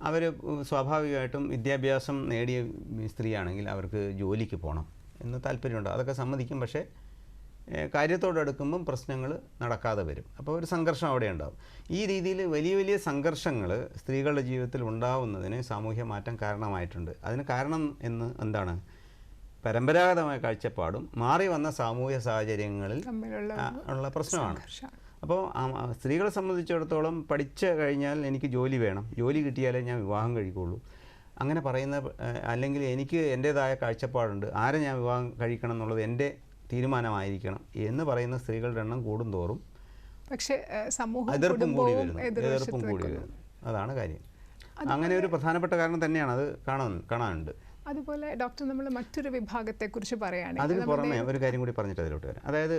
അവർ സ്വാഭാവികമായിട്ടും വിദ്യാഭ്യാസം നേടിയ സ്ത്രീയാണെങ്കിൽ അവർക്ക് ജോലിക്ക് പോകണം എന്ന് താല്പര്യമുണ്ട്. അതൊക്കെ സമ്മതിക്കും. പക്ഷേ കാര്യത്തോടടുക്കുമ്പം പ്രശ്നങ്ങൾ നടക്കാതെ വരും. അപ്പോൾ ഒരു സംഘർഷം അവിടെ ഉണ്ടാവും. ഈ രീതിയിൽ വലിയ സംഘർഷങ്ങൾ സ്ത്രീകളുടെ ജീവിതത്തിൽ ഉണ്ടാവുന്നതിന് സാമൂഹ്യ മാറ്റം കാരണമായിട്ടുണ്ട്. അതിന് കാരണം എന്താണ്? പരമ്പരാഗതമായ കാഴ്ചപ്പാടും മാറി വന്ന സാമൂഹ്യ സാഹചര്യങ്ങളിൽ ഉള്ള പ്രശ്നമാണ്. അപ്പോൾ സ്ത്രീകളെ സംബന്ധിച്ചിടത്തോളം പഠിച്ചു കഴിഞ്ഞാൽ എനിക്ക് ജോലി വേണം, ജോലി കിട്ടിയാലേ ഞാൻ വിവാഹം കഴിക്കുള്ളൂ, അങ്ങനെ പറയുന്ന, അല്ലെങ്കിൽ എനിക്ക് എൻ്റേതായ കാഴ്ചപ്പാടുണ്ട്, ആരെ ഞാൻ വിവാഹം കഴിക്കണം എന്നുള്ളത് എൻ്റെ തീരുമാനമായിരിക്കണം എന്ന് പറയുന്ന സ്ത്രീകളുടെ എണ്ണം കൂടുന്തോറും പക്ഷേ എതിർപ്പും കൂടി വരുന്നു. അതാണ് കാര്യം. അങ്ങനെ ഒരു പ്രധാനപ്പെട്ട കാരണം തന്നെയാണ് അത് കാണാനുണ്ട്. അതുപോലെ ഡോക്ടർ നമ്മൾ മറ്റൊരു വിഭാഗത്തെക്കുറിച്ച് പറയുകയാണെങ്കിൽ അതിന് പുറമെ ഒരു കാര്യം കൂടി പറഞ്ഞിട്ട് അതിലോട്ട് വരാം. അതായത്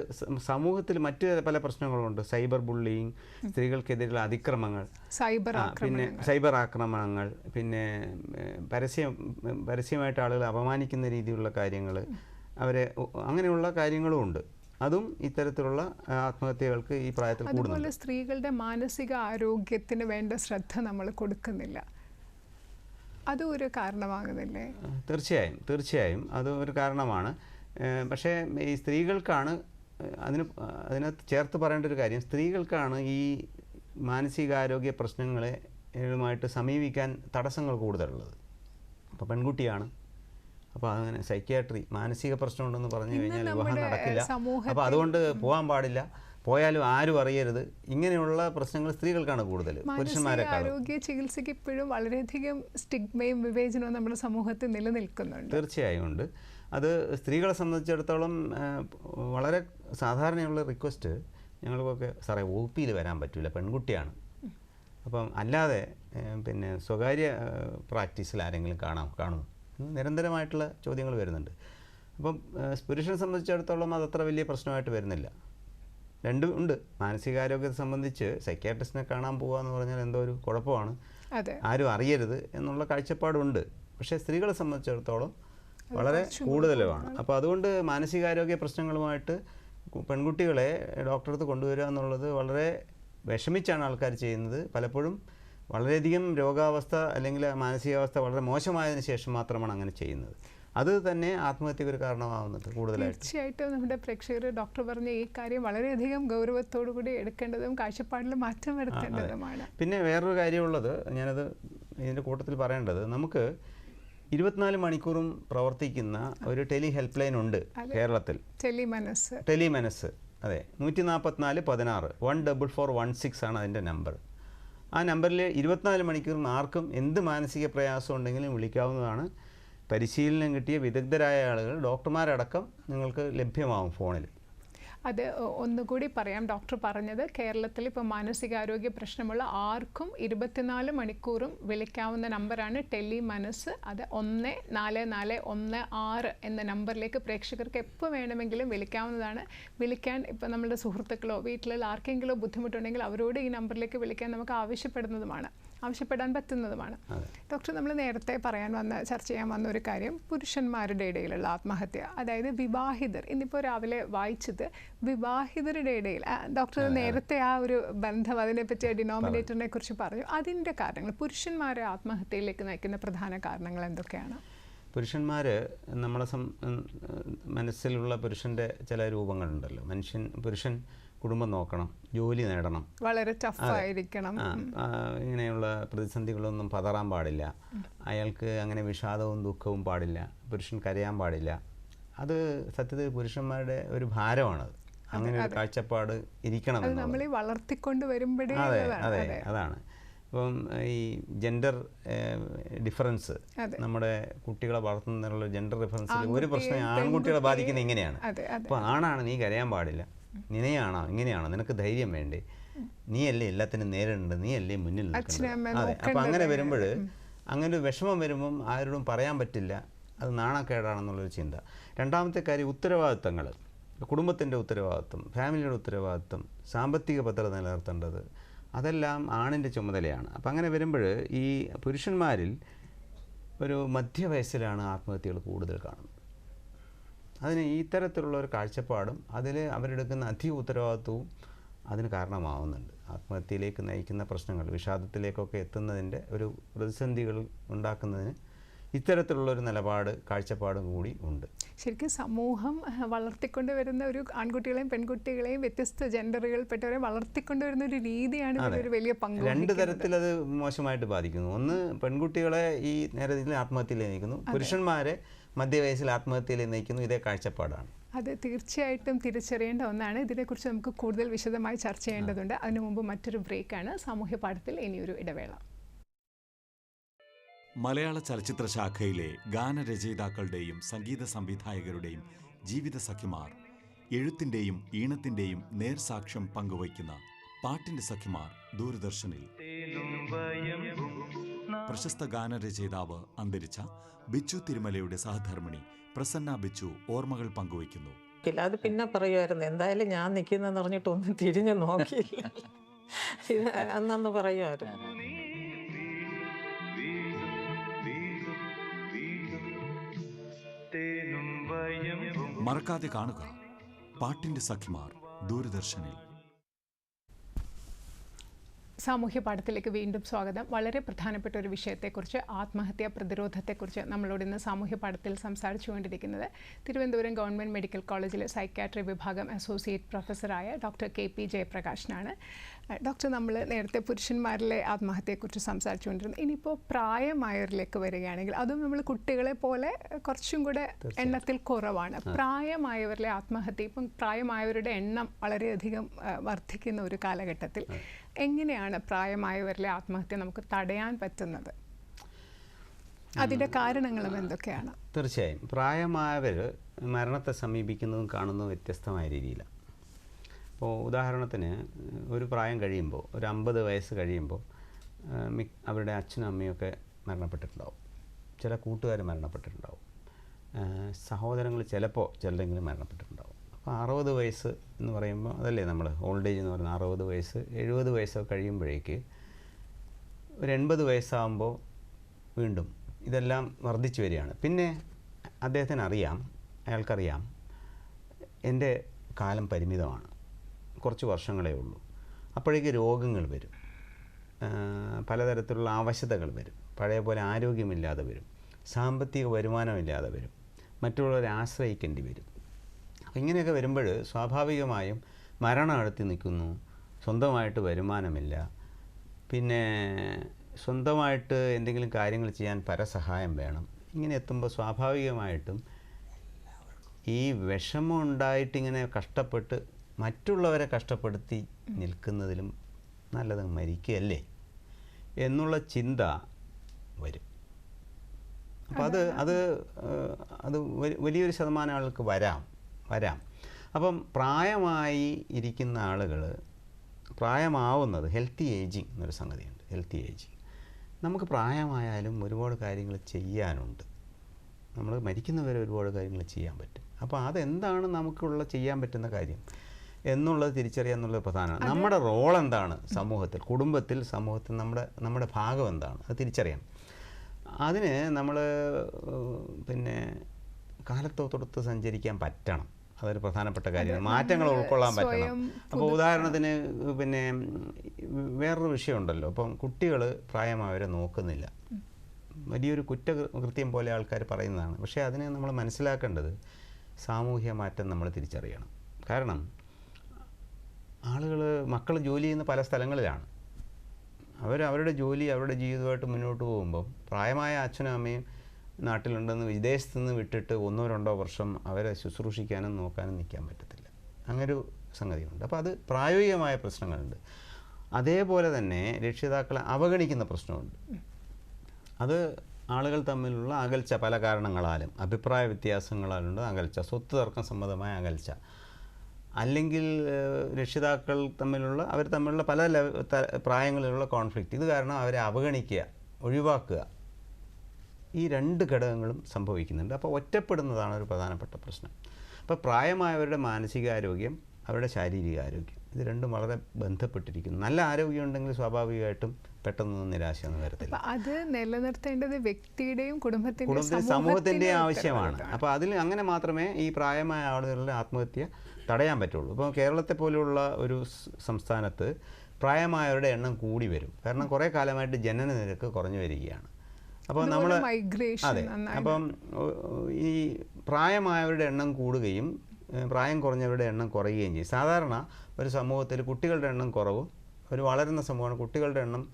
സമൂഹത്തിൽ മറ്റ് പല പ്രശ്നങ്ങളുണ്ട്. സൈബർ ബുള്ളിങ്, സ്ത്രീകൾക്കെതിരെയുള്ള അതിക്രമങ്ങൾ, പിന്നെ സൈബർ ആക്രമണങ്ങൾ, പിന്നെ പരസ്യമായിട്ട് ആളുകൾ അപമാനിക്കുന്ന രീതിയിലുള്ള കാര്യങ്ങൾ, അവരെ അങ്ങനെയുള്ള കാര്യങ്ങളും ഉണ്ട്. അതും ഇത്തരത്തിലുള്ള ആത്മഹത്യകൾക്ക് ഈ പ്രായത്തിൽ കൂടുന്നുണ്ട്. അതുപോലെ സ്ത്രീകളുടെ മാനസിക ആരോഗ്യത്തിന് വേണ്ട ശ്രദ്ധ നമ്മൾ കൊടുക്കുന്നില്ല, അതും ഒരു കാരണമാകുന്നില്ലേ? തീർച്ചയായും അത് ഒരു കാരണമാണ്. പക്ഷേ ഈ സ്ത്രീകൾക്കാണ് അതിനകത്ത് ചേർത്ത് പറയേണ്ട ഒരു കാര്യം, സ്ത്രീകൾക്കാണ് ഈ മാനസികാരോഗ്യ പ്രശ്നങ്ങളുമായിട്ട് സമീപിക്കാൻ തടസ്സങ്ങൾ കൂടുതലുള്ളത്. അപ്പോൾ പെൺകുട്ടിയാണ്, അപ്പോൾ അങ്ങനെ സൈക്യാട്രി മാനസിക പ്രശ്നമുണ്ടെന്ന് പറഞ്ഞു കഴിഞ്ഞാൽ വിവാഹം നടക്കില്ല, അപ്പോൾ അതുകൊണ്ട് പോകാൻ പാടില്ല, പോയാലും ആരും അറിയരുത്, ഇങ്ങനെയുള്ള പ്രശ്നങ്ങൾ സ്ത്രീകൾക്കാണ് കൂടുതൽ, പുരുഷന്മാരെക്കാളും. ആരോഗ്യ ചികിത്സയ്ക്ക് ഇപ്പോഴും വളരെയധികം സ്റ്റിഗ്മയും വിവേചനവും നമ്മുടെ സമൂഹത്തിൽ നിലനിൽക്കുന്നുണ്ട്. തീർച്ചയായും ഉണ്ട്. അത് സ്ത്രീകളെ സംബന്ധിച്ചിടത്തോളം വളരെ സാധാരണയുള്ള റിക്വസ്റ്റ്, ഞങ്ങൾക്കൊക്കെ സാറേ OP-യിൽ വരാൻ പറ്റില്ല, പെൺകുട്ടിയാണ്. അപ്പം അല്ലാതെ പിന്നെ സ്വകാര്യ പ്രാക്ടീസിൽ ആരെങ്കിലും കാണുമോ? നിരന്തരമായിട്ടുള്ള ചോദ്യങ്ങൾ വരുന്നുണ്ട്. അപ്പം പുരുഷനെ സംബന്ധിച്ചിടത്തോളം അതത്ര വലിയ പ്രശ്നമായിട്ട് വരുന്നില്ല. രണ്ടും ഉണ്ട്. മാനസികാരോഗ്യത്തെ സംബന്ധിച്ച് സൈക്യാട്രിസ്റ്റിനെ കാണാൻ പോകുക എന്ന് പറഞ്ഞാൽ എന്തോ ഒരു കുഴപ്പമാണ്, ആരും അറിയരുത് എന്നുള്ള കാഴ്ചപ്പാടുണ്ട്. പക്ഷേ സ്ത്രീകളെ സംബന്ധിച്ചിടത്തോളം വളരെ കൂടുതലുമാണ്. അപ്പോൾ അതുകൊണ്ട് മാനസികാരോഗ്യ പ്രശ്നങ്ങളുമായിട്ട് പെൺകുട്ടികളെ ഡോക്ടറെ അടുത്ത് കൊണ്ടുവരിക എന്നുള്ളത് വളരെ വിഷമിച്ചാണ് ആൾക്കാർ ചെയ്യുന്നത്. പലപ്പോഴും വളരെയധികം രോഗാവസ്ഥ അല്ലെങ്കിൽ മാനസികാവസ്ഥ വളരെ മോശമായതിനു ശേഷം മാത്രമാണ് അങ്ങനെ ചെയ്യുന്നത്. അത് തന്നെ ആത്മഹത്യക്ക് ഒരു കാരണമാവുന്നുണ്ട് കൂടുതലായിട്ട്. തീർച്ചയായിട്ടും നമ്മുടെ പ്രേക്ഷകർ ഡോക്ടർ പറഞ്ഞ ഈ കാര്യം വളരെയധികം ഗൗരവത്തോടു കൂടി എടുക്കേണ്ടതും കാഴ്ചപ്പാടിൽ മാറ്റം വരുത്തേണ്ടതുമാണ്. പിന്നെ വേറൊരു കാര്യമുള്ളത്, ഞാനത് ഇതിൻ്റെ കൂട്ടത്തിൽ പറയേണ്ടത്, നമുക്ക് 24 മണിക്കൂറും പ്രവർത്തിക്കുന്ന ഒരു ടെലി ഹെൽപ്പ് ലൈൻ ഉണ്ട് കേരളത്തിൽ. ടെലിമനസ്, അതെ, 144 16 14416 ആണ് അതിൻ്റെ നമ്പർ. ആ നമ്പറിൽ 24 മണിക്കൂറും ആർക്കും എന്ത് മാനസിക പ്രയാസം ഉണ്ടെങ്കിലും വിളിക്കാവുന്നതാണ്. പരിശീലനം കിട്ടിയ വിദഗ്ധരായ ആളുകൾ, ഡോക്ടർമാരടക്കം നിങ്ങൾക്ക് ലഭ്യമാവും ഫോണിൽ. അത് ഒന്നുകൂടി പറയാം, ഡോക്ടർ പറഞ്ഞത് കേരളത്തിൽ ഇപ്പോൾ മാനസികാരോഗ്യ പ്രശ്നമുള്ള ആർക്കും 24 മണിക്കൂറും വിളിക്കാവുന്ന നമ്പറാണ് ടെലിമനസ്. അത് 144416 എന്ന നമ്പറിലേക്ക് പ്രേക്ഷകർക്ക് എപ്പോൾ വേണമെങ്കിലും വിളിക്കാവുന്നതാണ്. വിളിക്കാൻ ഇപ്പോൾ നമ്മുടെ സുഹൃത്തുക്കളോ വീട്ടിലുള്ള ആർക്കെങ്കിലും ബുദ്ധിമുട്ടുണ്ടെങ്കിൽ അവരോട് ഈ നമ്പറിലേക്ക് വിളിക്കാൻ നമുക്ക് ആവശ്യപ്പെടാൻ പറ്റുന്നതുമാണ്. ഡോക്ടർ, നമ്മൾ നേരത്തെ ചർച്ച ചെയ്യാൻ വന്ന ഒരു കാര്യം, പുരുഷന്മാരുടെ ഇടയിലുള്ള ആത്മഹത്യ, അതായത് വിവാഹിതർ. ഇന്നിപ്പോൾ രാവിലെ വായിച്ചത് വിവാഹിതരുടെ ഇടയിൽ, ഡോക്ടർ നേരത്തെ ആ ഒരു ബന്ധം, അതിനെപ്പറ്റി ഡിനോമിനേറ്ററിനെ കുറിച്ച് പറഞ്ഞു. അതിൻ്റെ കാരണങ്ങൾ, പുരുഷന്മാരെ ആത്മഹത്യയിലേക്ക് നയിക്കുന്ന പ്രധാന കാരണങ്ങൾ എന്തൊക്കെയാണ്? പുരുഷന്മാർ, നമ്മളെ മനസ്സിലുള്ള പുരുഷൻ്റെ ചില രൂപങ്ങളുണ്ടല്ലോ. പുരുഷൻ കുടുംബം നോക്കണം, ജോലി നേടണം, വളരെ ടഫായിരിക്കണം, ഇങ്ങനെയുള്ള പ്രതിസന്ധികളൊന്നും പതറാൻ പാടില്ല, അയാൾക്ക് അങ്ങനെ വിഷാദവും ദുഃഖവും പാടില്ല, പുരുഷൻ കരയാൻ പാടില്ല. അത് സത്യത്തിൽ പുരുഷന്മാരുടെ ഒരു ഭാരമാണത്. അങ്ങനെ ഒരു കാഴ്ചപ്പാട് ഇരിക്കണം. നമ്മൾ വളർത്തിക്കൊണ്ട് വരുമ്പോഴേ. അതെ, അതാണ്. ഇപ്പം ഈ ജെൻഡർ ഡിഫറൻസ്, നമ്മുടെ കുട്ടികളെ വളർത്തുന്നതിനുള്ള ജെൻഡർ ഡിഫറൻസിൽ ഒരു പ്രശ്നം ആൺകുട്ടികളെ ബാധിക്കുന്നത് ഇങ്ങനെയാണ്. അപ്പോൾ ആണാണ്, നീ കരയാൻ പാടില്ല, നിനയാണോ ഇങ്ങനെയാണോ, നിനക്ക് ധൈര്യം വേണ്ടേ, നീയല്ലേ എല്ലാത്തിനും നേരിടേണ്ടത്, നീയല്ലേ മുന്നിൽ നിൽക്കുന്നത്. അതെ, അപ്പോൾ അങ്ങനെ വരുമ്പോൾ, അങ്ങനെ ഒരു വിഷമം വരുമ്പം ആരോടും പറയാൻ പറ്റില്ല, അത് നാണക്കേടാണെന്നുള്ളൊരു ചിന്ത. രണ്ടാമത്തെ കാര്യം, ഉത്തരവാദിത്തങ്ങൾ, കുടുംബത്തിൻ്റെ ഉത്തരവാദിത്വം, ഫാമിലിയുടെ ഉത്തരവാദിത്വം, സാമ്പത്തിക ഭദ്രത നിലനിർത്തേണ്ടത്, അതെല്ലാം ആണിൻ്റെ ചുമതലയാണ്. അപ്പം അങ്ങനെ വരുമ്പോൾ ഈ പുരുഷന്മാരിൽ ഒരു മധ്യവയസ്സിലാണ് ആത്മഹത്യകൾ കൂടുതൽ കാണുന്നത്. അതിന് ഇത്തരത്തിലുള്ള ഒരു കാഴ്ചപ്പാടും അതിൽ അവരെടുക്കുന്ന അധിക ഉത്തരവാദിത്വവും അതിന് കാരണമാവുന്നുണ്ട്. ആത്മഹത്യയിലേക്ക് നയിക്കുന്ന പ്രശ്നങ്ങൾ, വിഷാദത്തിലേക്കൊക്കെ എത്തുന്നതിൻ്റെ ഒരു പ്രതിസന്ധികൾ ഉണ്ടാക്കുന്നതിന് ഇത്തരത്തിലുള്ളൊരു കാഴ്ചപ്പാടും കൂടി ഉണ്ട്. ശരിക്കും സമൂഹം വളർത്തിക്കൊണ്ടുവരുന്ന ഒരു ആൺകുട്ടികളെയും പെൺകുട്ടികളെയും വ്യത്യസ്ത ജെൻഡറുകളിൽപ്പെട്ടവരെ വളർത്തിക്കൊണ്ടുവരുന്ന ഒരു രീതിയാണ് ഒരു വലിയ പങ്ക്. രണ്ട് തരത്തിൽ അത് മോശമായിട്ട് ബാധിക്കുന്നു. ഒന്ന്, പെൺകുട്ടികളെ ഈ നേരത്തിൽ ആത്മഹത്യയിൽ നയിക്കുന്നു, പുരുഷന്മാരെ മധ്യവയസ്സിൽ ആത്മഹത്യയിൽ നയിക്കുന്നു. ഇതേ കാഴ്ചപ്പാടാണ്. അത് തീർച്ചയായിട്ടും തിരിച്ചറിയേണ്ട ഒന്നാണ്. ഇതിനെക്കുറിച്ച് നമുക്ക് കൂടുതൽ വിശദമായി ചർച്ച ചെയ്യേണ്ടതുണ്ട്. അതിനു മുമ്പ് മറ്റൊരു ബ്രേക്കാണ്. സാമൂഹ്യ പാഠത്തിൽ ഇനിയൊരു ഇടവേള. മലയാള ചലച്ചിത്ര ശാഖയിലെ ഗാനരചയിതാക്കളുടെയും സംഗീത സംവിധായകരുടെയും ജീവിത സഖിമാർ, എഴുത്തിൻ്റെയും ഈണത്തിൻ്റെയും നേർസാക്ഷ്യം പങ്കുവയ്ക്കുന്ന പാട്ടിൻ്റെ സഖിമാർ ദൂരദർശനിൽ. പ്രശസ്ത ഗാനരചയിതാവ് അന്തരിച്ച ബിച്ചു തിരുമലയുടെ സഹധർമ്മിണി പ്രസന്ന ബിച്ചു ഓർമ്മകൾ പങ്കുവയ്ക്കുന്നു. അത് പിന്നെ പറയുമായിരുന്നു, എന്തായാലും ഞാൻ നിൽക്കുന്നതെന്ന് പറഞ്ഞിട്ട് ഒന്നും തിരിഞ്ഞു നോക്കിയില്ല. ഇത് അന്നു പറയുമായിരുന്നു. മറക്കാതെ കാണുക പാട്ടിന്റെ സഖിമാർ ദൂരദർശനിൽ. സാമൂഹ്യ പാഠത്തിലേക്ക് വീണ്ടും സ്വാഗതം. വളരെ പ്രധാനപ്പെട്ട ഒരു വിഷയത്തെക്കുറിച്ച്, ആത്മഹത്യാ പ്രതിരോധത്തെക്കുറിച്ച് നമ്മളോട് ഇന്ന് സാമൂഹ്യ പാഠത്തിൽ സംസാരിച്ചുകൊണ്ടിരിക്കുന്നത് തിരുവനന്തപുരം ഗവൺമെൻറ് മെഡിക്കൽ കോളേജിലെ സൈക്യാട്രി വിഭാഗം അസോസിയേറ്റ് പ്രൊഫസറായ ഡോക്ടർ KP ജയപ്രകാശനാണ്. ഡോക്ടർ, നമ്മൾ നേരത്തെ പുരുഷന്മാരിലെ ആത്മഹത്യയെക്കുറിച്ച് സംസാരിച്ചുകൊണ്ടിരുന്നു. ഇനിയിപ്പോൾ പ്രായമായവരിലേക്ക് വരികയാണെങ്കിൽ, അതും നമ്മൾ കുട്ടികളെ പോലെ കുറച്ചും കൂടെ എണ്ണത്തിൽ കുറവാണ്. പ്രായമായവരിലെ ആത്മഹത്യ, ഇപ്പം പ്രായമായവരുടെ എണ്ണം വളരെയധികം വർദ്ധിക്കുന്ന ഒരു കാലഘട്ടത്തിൽ എങ്ങനെയാണ് പ്രായമായവരിലെ ആത്മഹത്യ നമുക്ക് തടയാൻ പറ്റുന്നത്? അതിൻ്റെ കാരണങ്ങളും എന്തൊക്കെയാണ്? തീർച്ചയായും പ്രായമായവർ മരണത്തെ സമീപിക്കുന്നതും കാണുന്നതും വ്യത്യസ്തമായ രീതിയിലാണ്. ഇപ്പോൾ ഉദാഹരണത്തിന് ഒരു പ്രായം കഴിയുമ്പോൾ, ഒരു 50 വയസ്സ് കഴിയുമ്പോൾ അവരുടെ അച്ഛനും അമ്മയൊക്കെ മരണപ്പെട്ടിട്ടുണ്ടാവും. ചില കൂട്ടുകാർ മരണപ്പെട്ടിട്ടുണ്ടാവും. സഹോദരങ്ങൾ ചിലരെങ്കിലും മരണപ്പെട്ടിട്ടുണ്ടാവും. അപ്പോൾ 60 വയസ്സ് എന്ന് പറയുമ്പോൾ അതല്ലേ നമ്മൾ ഓൾഡ് ഏജ് എന്ന് പറയുന്നത്. 60 വയസ്സ് 70 വയസ്സൊക്കെ കഴിയുമ്പോഴേക്ക് ഒരു 80 വയസ്സാകുമ്പോൾ വീണ്ടും ഇതെല്ലാം വർദ്ധിച്ചു വരികയാണ്. പിന്നെ അദ്ദേഹത്തിന് അയാൾക്കറിയാം എൻ്റെ കാലം പരിമിതമാണ്, കുറച്ച് വർഷങ്ങളേ ഉള്ളൂ. അപ്പോഴേക്ക് രോഗങ്ങൾ വരും, പലതരത്തിലുള്ള അവശതകൾ വരും, പഴയ പോലെ ആരോഗ്യമില്ലാതെ വരും, സാമ്പത്തിക വരുമാനമില്ലാതെ വരും, മറ്റുള്ളവരെ ആശ്രയിക്കേണ്ടി വരും. ഇങ്ങനെയൊക്കെ വരുമ്പോൾ സ്വാഭാവികമായും മരണം അടുത്ത് നിൽക്കുന്നു, സ്വന്തമായിട്ട് വരുമാനമില്ല, പിന്നെ സ്വന്തമായിട്ട് എന്തെങ്കിലും കാര്യങ്ങൾ ചെയ്യാൻ പരസഹായം വേണം. ഇങ്ങനെ എത്തുമ്പോൾ സ്വാഭാവികമായിട്ടും ഈ വിഷമം ഉണ്ടായിട്ടിങ്ങനെ കഷ്ടപ്പെട്ട് മറ്റുള്ളവരെ കഷ്ടപ്പെടുത്തി നിൽക്കുന്നതിലും നല്ലത് മരിക്കുകയല്ലേ എന്നുള്ള ചിന്ത വരും. അപ്പം അത് വലിയൊരു ശതമാനം ആൾക്ക് വരാം. അപ്പം പ്രായമായി ഇരിക്കുന്ന ആളുകൾ, പ്രായമാവുന്നത് ഹെൽത്തി ഏജിങ് എന്നൊരു സംഗതിയുണ്ട്. ഹെൽത്തി ഏജിങ്, നമുക്ക് പ്രായമായാലും ഒരുപാട് കാര്യങ്ങൾ ചെയ്യാനുണ്ട്. നമ്മൾ മരിക്കുന്നവരെ ഒരുപാട് കാര്യങ്ങൾ ചെയ്യാൻ പറ്റും. അപ്പോൾ അതെന്താണ് നമുക്കുള്ള ചെയ്യാൻ പറ്റുന്ന കാര്യം എന്നുള്ളത് തിരിച്ചറിയുക എന്നുള്ളത് പ്രധാനമാണ്. നമ്മുടെ റോൾ എന്താണ് സമൂഹത്തിൽ, കുടുംബത്തിൽ, സമൂഹത്തിൽ നമ്മുടെ ഭാഗം എന്താണ്, അത് തിരിച്ചറിയാം. അതിന് നമ്മൾ പിന്നെ കാലത്തോടൊത്ത് സഞ്ചരിക്കാൻ പറ്റണം. അതൊരു പ്രധാനപ്പെട്ട കാര്യമാണ്. മാറ്റങ്ങൾ ഉൾക്കൊള്ളാൻ പറ്റണം. അപ്പോൾ ഉദാഹരണത്തിന് പിന്നെ വേറൊരു വിഷയമുണ്ടല്ലോ, അപ്പം കുട്ടികൾ പ്രായമായവരെ നോക്കുന്നില്ല, വലിയൊരു കുറ്റകൃത്യം പോലെ ആൾക്കാർ പറയുന്നതാണ്. പക്ഷേ അതിനെ നമ്മൾ മനസ്സിലാക്കേണ്ടത് സാമൂഹ്യ മാറ്റം നമ്മൾ തിരിച്ചറിയണം. കാരണം മക്കൾ ജോലി ചെയ്യുന്ന പല സ്ഥലങ്ങളിലാണ്. അവരുടെ ജോലി, അവരുടെ ജീവിതമായിട്ട് മുന്നോട്ട് പോകുമ്പോൾ പ്രായമായ അച്ഛനും അമ്മയും നാട്ടിലുണ്ടെന്ന് വിദേശത്ത് നിന്ന് വിട്ടിട്ട് 1-2 വർഷം അവരെ ശുശ്രൂഷിക്കാനും നോക്കാനും നിൽക്കാൻ പറ്റത്തില്ല. അങ്ങനൊരു സംഗതിയുണ്ട്. അപ്പോൾ അത് പ്രായോഗികമായ പ്രശ്നങ്ങളുണ്ട്. അതേപോലെ തന്നെ രക്ഷിതാക്കളെ അവഗണിക്കുന്ന പ്രശ്നമുണ്ട്. അത് ആളുകൾ തമ്മിലുള്ള അകൽച്ച, പല കാരണങ്ങളാലും, അഭിപ്രായ വ്യത്യാസങ്ങളാലുണ്ട് അകൽച്ച, സ്വത്ത് തർക്കം സംബന്ധമായ അകൽച്ച, അല്ലെങ്കിൽ രക്ഷിതാക്കൾ അവർ തമ്മിലുള്ള പല പ്രായങ്ങളിലുള്ള കോൺഫ്ലിക്റ്റ്. ഇത് കാരണം അവരെ അവഗണിക്കുക, ഒഴിവാക്കുക, ഈ 2 ഘടകങ്ങളും സംഭവിക്കുന്നുണ്ട്. അപ്പോൾ ഒറ്റപ്പെടുന്നതാണ് ഒരു പ്രധാനപ്പെട്ട പ്രശ്നം. അപ്പോൾ പ്രായമായവരുടെ മാനസികാരോഗ്യം, അവരുടെ ശാരീരികാരോഗ്യം, ഇത് രണ്ടും വളരെ ബന്ധപ്പെട്ടിരിക്കുന്നു. നല്ല ആരോഗ്യം ഉണ്ടെങ്കിൽ സ്വാഭാവികമായിട്ടും പെട്ടെന്നൊന്നും നിരാശയൊന്നും വരത്തില്ല. അത് നിലനിർത്തേണ്ടത് വ്യക്തിയുടെയും കുടുംബത്തിൻ്റെയും സമൂഹത്തിൻ്റെയും ആവശ്യമാണ്. അപ്പോൾ അതിൽ അങ്ങനെ മാത്രമേ ഈ പ്രായമായ ആളുകളുടെ ആത്മഹത്യ തടയാൻ പറ്റുള്ളൂ. ഇപ്പോൾ കേരളത്തെ പോലെയുള്ള ഒരു സംസ്ഥാനത്ത് പ്രായമായവരുടെ എണ്ണം കൂടി വരും. കാരണം കുറേ കാലമായിട്ട് ജനന നിരക്ക് കുറഞ്ഞു വരികയാണ്. അപ്പോൾ നമ്മൾ അപ്പം ഈ പ്രായമായവരുടെ എണ്ണം കൂടുകയും പ്രായം കുറഞ്ഞവരുടെ എണ്ണം കുറയുകയും ചെയ്യും. സാധാരണ ഒരു സമൂഹത്തിൽ കുട്ടികളുടെ എണ്ണം കുറവും, ഒരു വളരുന്ന സമൂഹമാണ് കുട്ടികളുടെ എണ്ണം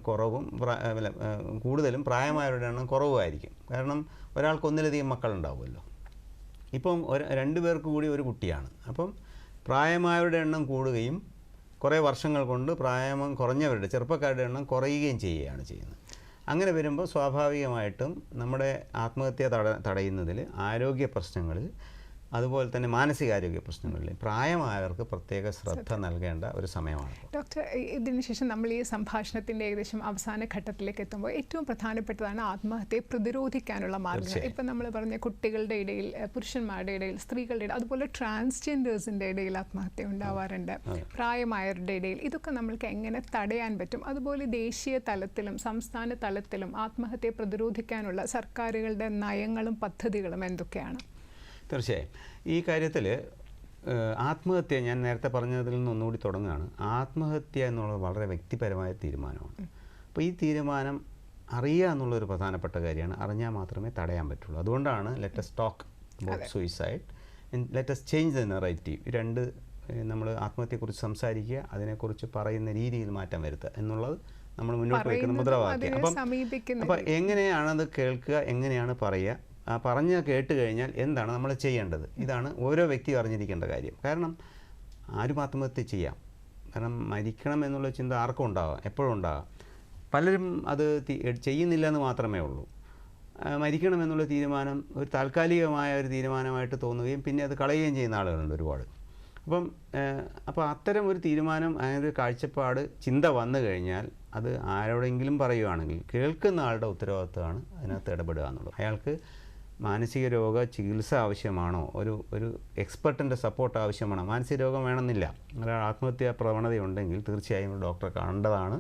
കുറവും കൂടുതലും പ്രായമായവരുടെ എണ്ണം കുറവുമായിരിക്കും. കാരണം ഒരാൾക്ക് ഒന്നിലധികം മക്കളുണ്ടാവുമല്ലോ. ഇപ്പം 2 പേർക്ക് കൂടി ഒരു കുട്ടിയാണ്. അപ്പം പ്രായമായവരുടെ എണ്ണം കൂടുകയും കുറേ വർഷങ്ങൾ കൊണ്ട് പ്രായം കുറഞ്ഞവരുടെ, ചെറുപ്പക്കാരുടെ എണ്ണം കുറയുകയും ചെയ്യുകയാണ് ചെയ്യുന്നത്. അങ്ങനെ വരുമ്പോൾ സ്വാഭാവികമായിട്ടും നമ്മുടെ ആത്മഹത്യ തടയുന്നതിൽ, ആരോഗ്യ പ്രശ്നങ്ങളിൽ അതുപോലെ തന്നെ മാനസികാരോഗ്യ പ്രശ്നങ്ങളിലെയും പ്രായമായവർക്ക് പ്രത്യേക ശ്രദ്ധ നൽകേണ്ട ഒരു സമയമാണ്. ഡോക്ടർ, ഇതിന് ശേഷം നമ്മൾ ഈ സംഭാഷണത്തിൻ്റെ ഏകദേശം അവസാന ഘട്ടത്തിലേക്ക് എത്തുമ്പോൾ ഏറ്റവും പ്രധാനപ്പെട്ടതാണ് ആത്മഹത്യയെ പ്രതിരോധിക്കാനുള്ള മാർഗ്ഗങ്ങൾ. ഇപ്പം നമ്മൾ പറഞ്ഞ കുട്ടികളുടെ ഇടയിൽ, പുരുഷന്മാരുടെ ഇടയിൽ, സ്ത്രീകളുടെ ഇടയിൽ, അതുപോലെ ട്രാൻസ്ജെൻഡേഴ്സിൻ്റെ ഇടയിൽ ആത്മഹത്യ ഉണ്ടാവാറുണ്ട്, പ്രായമായവരുടെ ഇടയിൽ. ഇതൊക്കെ നമ്മൾക്ക് എങ്ങനെ തടയാൻ പറ്റും? അതുപോലെ ദേശീയ തലത്തിലും സംസ്ഥാന തലത്തിലും ആത്മഹത്യയെ പ്രതിരോധിക്കാനുള്ള സർക്കാരുകളുടെ നയങ്ങളും പദ്ധതികളും എന്തൊക്കെയാണ്? തീർച്ചയായും ഈ കാര്യത്തിൽ ആത്മഹത്യ, ഞാൻ നേരത്തെ പറഞ്ഞതിൽ നിന്ന് ഒന്നുകൂടി തുടങ്ങുകയാണ്. ആത്മഹത്യ എന്നുള്ളത് വളരെ വ്യക്തിപരമായ തീരുമാനമാണ്. അപ്പോൾ ഈ തീരുമാനം അറിയുക എന്നുള്ളൊരു പ്രധാനപ്പെട്ട കാര്യമാണ്. അറിഞ്ഞാൽ മാത്രമേ തടയാൻ പറ്റുള്ളൂ. അതുകൊണ്ടാണ് let's talk about suicide, let's change the narrative. ഈ രണ്ട്, നമ്മൾ ആത്മഹത്യയെക്കുറിച്ച് സംസാരിക്കുക, അതിനെക്കുറിച്ച് പറയുന്ന രീതിയിൽ മാറ്റം വരുത്തുക എന്നുള്ളത് നമ്മൾ മുന്നോട്ട് വയ്ക്കുന്ന മുദ്രാവാക്യം. അപ്പം എങ്ങനെയാണത് കേൾക്കുക, എങ്ങനെയാണ് പറയുക, പറഞ്ഞ് കേട്ട് കഴിഞ്ഞാൽ എന്താണ് നമ്മൾ ചെയ്യേണ്ടത്, ഇതാണ് ഓരോ വ്യക്തിയും അറിഞ്ഞിരിക്കേണ്ട കാര്യം. കാരണം ആരും ആത്മഹത്യ ചെയ്യാം. കാരണം മരിക്കണം എന്നുള്ള ചിന്ത ആർക്കും ഉണ്ടാകാം, എപ്പോഴും ഉണ്ടാകാം. പലരും അത് ചെയ്യുന്നില്ല എന്ന് മാത്രമേ ഉള്ളൂ. മരിക്കണം എന്നുള്ള തീരുമാനം ഒരു താൽക്കാലികമായ ഒരു തീരുമാനമായിട്ട് തോന്നുകയും പിന്നെ അത് കളയുകയും ചെയ്യുന്ന ആളുകളുണ്ട് ഒരുപാട്. അപ്പോൾ അത്തരം ഒരു തീരുമാനം, അങ്ങനെ ഒരു കാഴ്ചപ്പാട്, ചിന്ത വന്നു കഴിഞ്ഞാൽ അത് ആരോടെങ്കിലും പറയുകയാണെങ്കിൽ കേൾക്കുന്ന ആളുടെ ഉത്തരവാദിത്തമാണ് അതിനകത്ത് ഇടപെടുക എന്നുള്ളത്. അയാൾക്ക് മാനസിക രോഗ ചികിത്സ ആവശ്യമാണോ, ഒരു എക്സ്പെർട്ടിൻ്റെ സപ്പോർട്ട് ആവശ്യമാണോ? മാനസിക രോഗം വേണമെന്നില്ല. ഒരാൾ ആത്മഹത്യാ പ്രവണതയുണ്ടെങ്കിൽ തീർച്ചയായും ഡോക്ടറെ കാണേണ്ടതാണ്.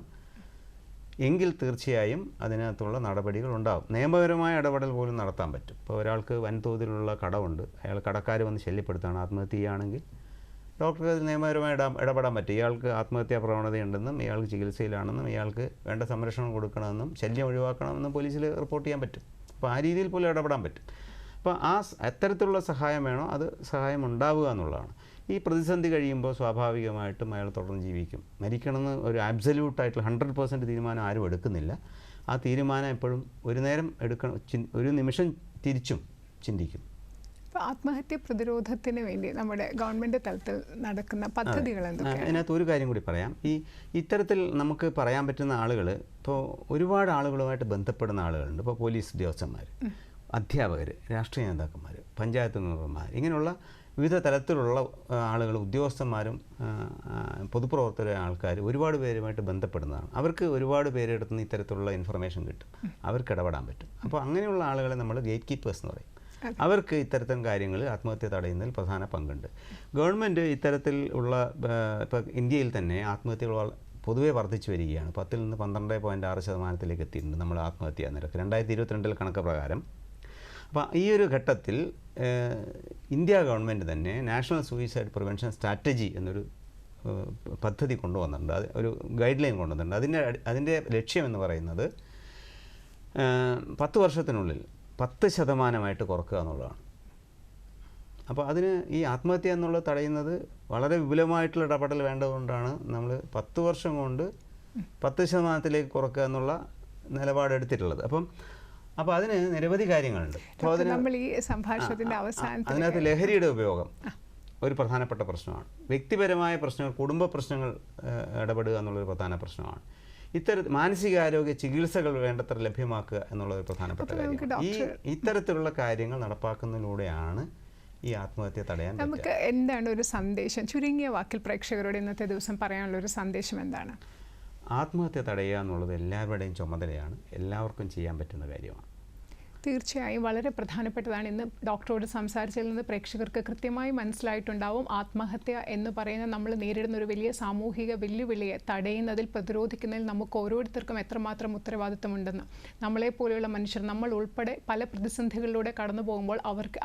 എങ്കിൽ തീർച്ചയായും അതിനകത്തുള്ള നടപടികൾ ഉണ്ടാകും. നിയമപരമായ ഇടപെടൽ പോലും നടത്താൻ പറ്റും. ഇപ്പോൾ ഒരാൾക്ക് വൻതോതിലുള്ള കടമുണ്ട്, അയാൾ കടക്കാർ വന്ന് ശല്യപ്പെടുത്താണ് ആത്മഹത്യ ചെയ്യുകയാണെങ്കിൽ ഡോക്ടർക്ക് അത് നിയമപരമായി ഇടപെടാൻ പറ്റും. ഇയാൾക്ക് ആത്മഹത്യാ പ്രവണതയുണ്ടെന്നും ഇയാൾക്ക് ചികിത്സയിലാണെന്നും ഇയാൾക്ക് വേണ്ട സംരക്ഷണം കൊടുക്കണമെന്നും ശല്യം ഒഴിവാക്കണമെന്നും പോലീസിൽ റിപ്പോർട്ട് ചെയ്യാൻ പറ്റും. അപ്പോൾ ആ രീതിയിൽ പോലും ഇടപെടാൻ പറ്റും. അപ്പോൾ എത്തരത്തിലുള്ള സഹായം വേണോ അത് സഹായം ഉണ്ടാവുക എന്നുള്ളതാണ്. ഈ പ്രതിസന്ധി കഴിയുമ്പോൾ സ്വാഭാവികമായിട്ടും അയാൾ തുടർന്ന് ജീവിക്കും. മരിക്കണമെന്ന് ഒരു ആബ്സല്യൂട്ടായിട്ടുള്ള 100% തീരുമാനം ആരും എടുക്കുന്നില്ല. ആ തീരുമാനം എപ്പോഴും ഒരു നേരം എടുക്കണം, ഒരു നിമിഷം തിരിച്ചും ചിന്തിക്കും. അപ്പോൾ ആത്മഹത്യ പ്രതിരോധത്തിന് വേണ്ടി നമ്മുടെ ഗവൺമെൻറ് തലത്തിൽ നടക്കുന്ന പദ്ധതികൾ എന്തൊക്കെയാണ്? അതിനകത്ത് ഒരു കാര്യം കൂടി പറയാം. ഇത്തരത്തിൽ നമുക്ക് പറയാൻ പറ്റുന്ന ആളുകൾ, ഇപ്പോൾ ഒരുപാട് ആളുകളുമായിട്ട് ബന്ധപ്പെടുന്ന ആളുകളുണ്ട്. ഇപ്പോൾ പോലീസ് ഉദ്യോഗസ്ഥന്മാർ, അധ്യാപകർ, രാഷ്ട്രീയ നേതാക്കന്മാർ, പഞ്ചായത്ത് മെമ്പർമാർ, ഇങ്ങനെയുള്ള വിവിധ തലത്തിലുള്ള ആളുകൾ, ഉദ്യോഗസ്ഥന്മാരും പൊതുപ്രവർത്തകരായ ആൾക്കാർ ഒരുപാട് പേരുമായിട്ട് ബന്ധപ്പെടുന്നതാണ്. അവർക്ക് ഒരുപാട് പേരെടുത്ത് നിന്ന് ഇത്തരത്തിലുള്ള ഇൻഫർമേഷൻ കിട്ടും, അവർക്ക് ഇടപെടാൻ പറ്റും. അപ്പോൾ അങ്ങനെയുള്ള ആളുകളെ നമ്മൾ ഗേറ്റ് കീപ്പേഴ്സ് എന്ന് പറയും. അവർക്ക് ഇത്തരത്തിലും കാര്യങ്ങൾ ആത്മഹത്യ തടയുന്നതിൽ പ്രധാന പങ്കുണ്ട്. ഗവൺമെൻറ് ഇത്തരത്തിൽ ഉള്ള, ഇപ്പോൾ ഇന്ത്യയിൽ തന്നെ ആത്മഹത്യകൾ പൊതുവെ വർദ്ധിച്ചു വരികയാണ്. 10ൽ നിന്ന് 12.6% എത്തിയിട്ടുണ്ട് നമ്മൾ ആത്മഹത്യാ നിരക്ക് 2022 കണക്ക് പ്രകാരം. അപ്പോൾ ഈ ഒരു ഘട്ടത്തിൽ ഇന്ത്യ ഗവൺമെൻറ് തന്നെ നാഷണൽ സൂയിസൈഡ് പ്രിവെൻഷൻ സ്ട്രാറ്റജി എന്നൊരു പദ്ധതി കൊണ്ടുവന്നിട്ടുണ്ട്, അത് ഒരു ഗൈഡ് ലൈൻ കൊണ്ടുവന്നിട്ടുണ്ട്. അതിൻ്റെ ലക്ഷ്യമെന്ന് പറയുന്നത് 10 വർഷത്തിനുള്ളിൽ 10% കുറക്കുക എന്നുള്ളതാണ്. അപ്പോൾ അതിന് ഈ ആത്മഹത്യ എന്നുള്ളത് തടയുന്നത് വളരെ വിപുലമായിട്ടുള്ള ഇടപെടൽ വേണ്ടതുകൊണ്ടാണ് നമ്മൾ 10 വർഷം കൊണ്ട് 10% കുറക്കുക എന്നുള്ള നിലപാടെടുത്തിട്ടുള്ളത്. അപ്പോൾ അതിന് നിരവധി കാര്യങ്ങളുണ്ട്. അപ്പോൾ അതിനകത്ത് ലഹരിയുടെ ഉപയോഗം ഒരു പ്രധാനപ്പെട്ട പ്രശ്നമാണ്. വ്യക്തിപരമായ പ്രശ്നങ്ങൾ, കുടുംബ പ്രശ്നങ്ങൾ ഇടപെടുക എന്നുള്ളൊരു പ്രധാന പ്രശ്നമാണ്. മാനസികാരോഗ്യ ചികിത്സകൾ വേണ്ടത്ര ലഭ്യമാക്കുക എന്നുള്ളൊരു പ്രധാനപ്പെട്ട കാര്യമാണ്. ഇത്തരത്തിലുള്ള കാര്യങ്ങൾ നടപ്പാക്കുന്നതിലൂടെയാണ് ഈ ആത്മഹത്യ തടയാൻ. നമുക്ക് എന്താണ് ഒരു സന്ദേശം, ചുരുങ്ങിയ വാക്കിൽ പ്രേക്ഷകരോട് ഇന്നത്തെ ദിവസം പറയാനുള്ള ഒരു സന്ദേശം എന്താണ്? ആത്മഹത്യ തടയുക എന്നുള്ളത് എല്ലാവരുടെയും ചുമതലയാണ്, എല്ലാവർക്കും ചെയ്യാൻ പറ്റുന്ന കാര്യമാണ്. തീർച്ചയായും വളരെ പ്രധാനപ്പെട്ടതാണ്. ഇന്ന് ഡോക്ടറോട് സംസാരിച്ചതിൽ നിന്ന് പ്രേക്ഷകർക്ക് കൃത്യമായി മനസ്സിലായിട്ടുണ്ടാവും ആത്മഹത്യ എന്ന് പറയുന്ന നമ്മൾ നേരിടുന്ന ഒരു വലിയ സാമൂഹിക വെല്ലുവിളിയെ തടയുന്നതിൽ, പ്രതിരോധിക്കുന്നതിൽ നമുക്ക് ഓരോരുത്തർക്കും എത്രമാത്രം ഉത്തരവാദിത്തമുണ്ടെന്ന്. നമ്മളെപ്പോലെയുള്ള മനുഷ്യർ, നമ്മൾ ഉൾപ്പെടെ പല പ്രതിസന്ധികളിലൂടെ കടന്നു പോകുമ്പോൾ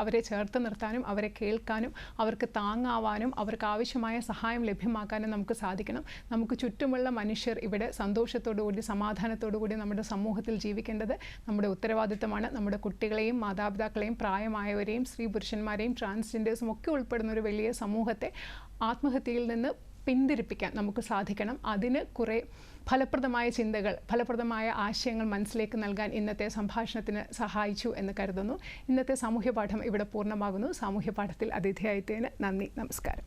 അവരെ ചേർത്ത് നിർത്താനും അവരെ കേൾക്കാനും അവർക്ക് താങ്ങാവാനും അവർക്ക് ആവശ്യമായ സഹായം ലഭ്യമാക്കാനും നമുക്ക് സാധിക്കണം. നമുക്ക് ചുറ്റുമുള്ള മനുഷ്യർ ഇവിടെ സന്തോഷത്തോടുകൂടി സമാധാനത്തോടുകൂടി നമ്മുടെ സമൂഹത്തിൽ ജീവിക്കേണ്ടത് നമ്മുടെ ഉത്തരവാദിത്തമാണ്. നമ്മുടെ കുട്ടികളെയും മാതാപിതാക്കളെയും പ്രായമായവരെയും സ്ത്രീ പുരുഷന്മാരെയും ട്രാൻസ്ജെൻഡേഴ്സും ഒക്കെ ഉൾപ്പെടുന്ന ഒരു വലിയ സമൂഹത്തെ ആത്മഹത്യയിൽ നിന്ന് പിന്തിരിപ്പിക്കാൻ നമുക്ക് സാധിക്കണം. അതിന് കുറേ ഫലപ്രദമായ ചിന്തകൾ, ഫലപ്രദമായ ആശയങ്ങൾ മനസ്സിലേക്ക് നൽകാൻ ഇന്നത്തെ സംഭാഷണത്തിന് സഹായിച്ചു എന്ന് കരുതുന്നു. ഇന്നത്തെ സാമൂഹ്യ പാഠം ഇവിടെ പൂർണ്ണമാകുന്നു. സാമൂഹ്യ പാഠത്തിൽ അതിഥിയായതിന് നന്ദി. നമസ്കാരം.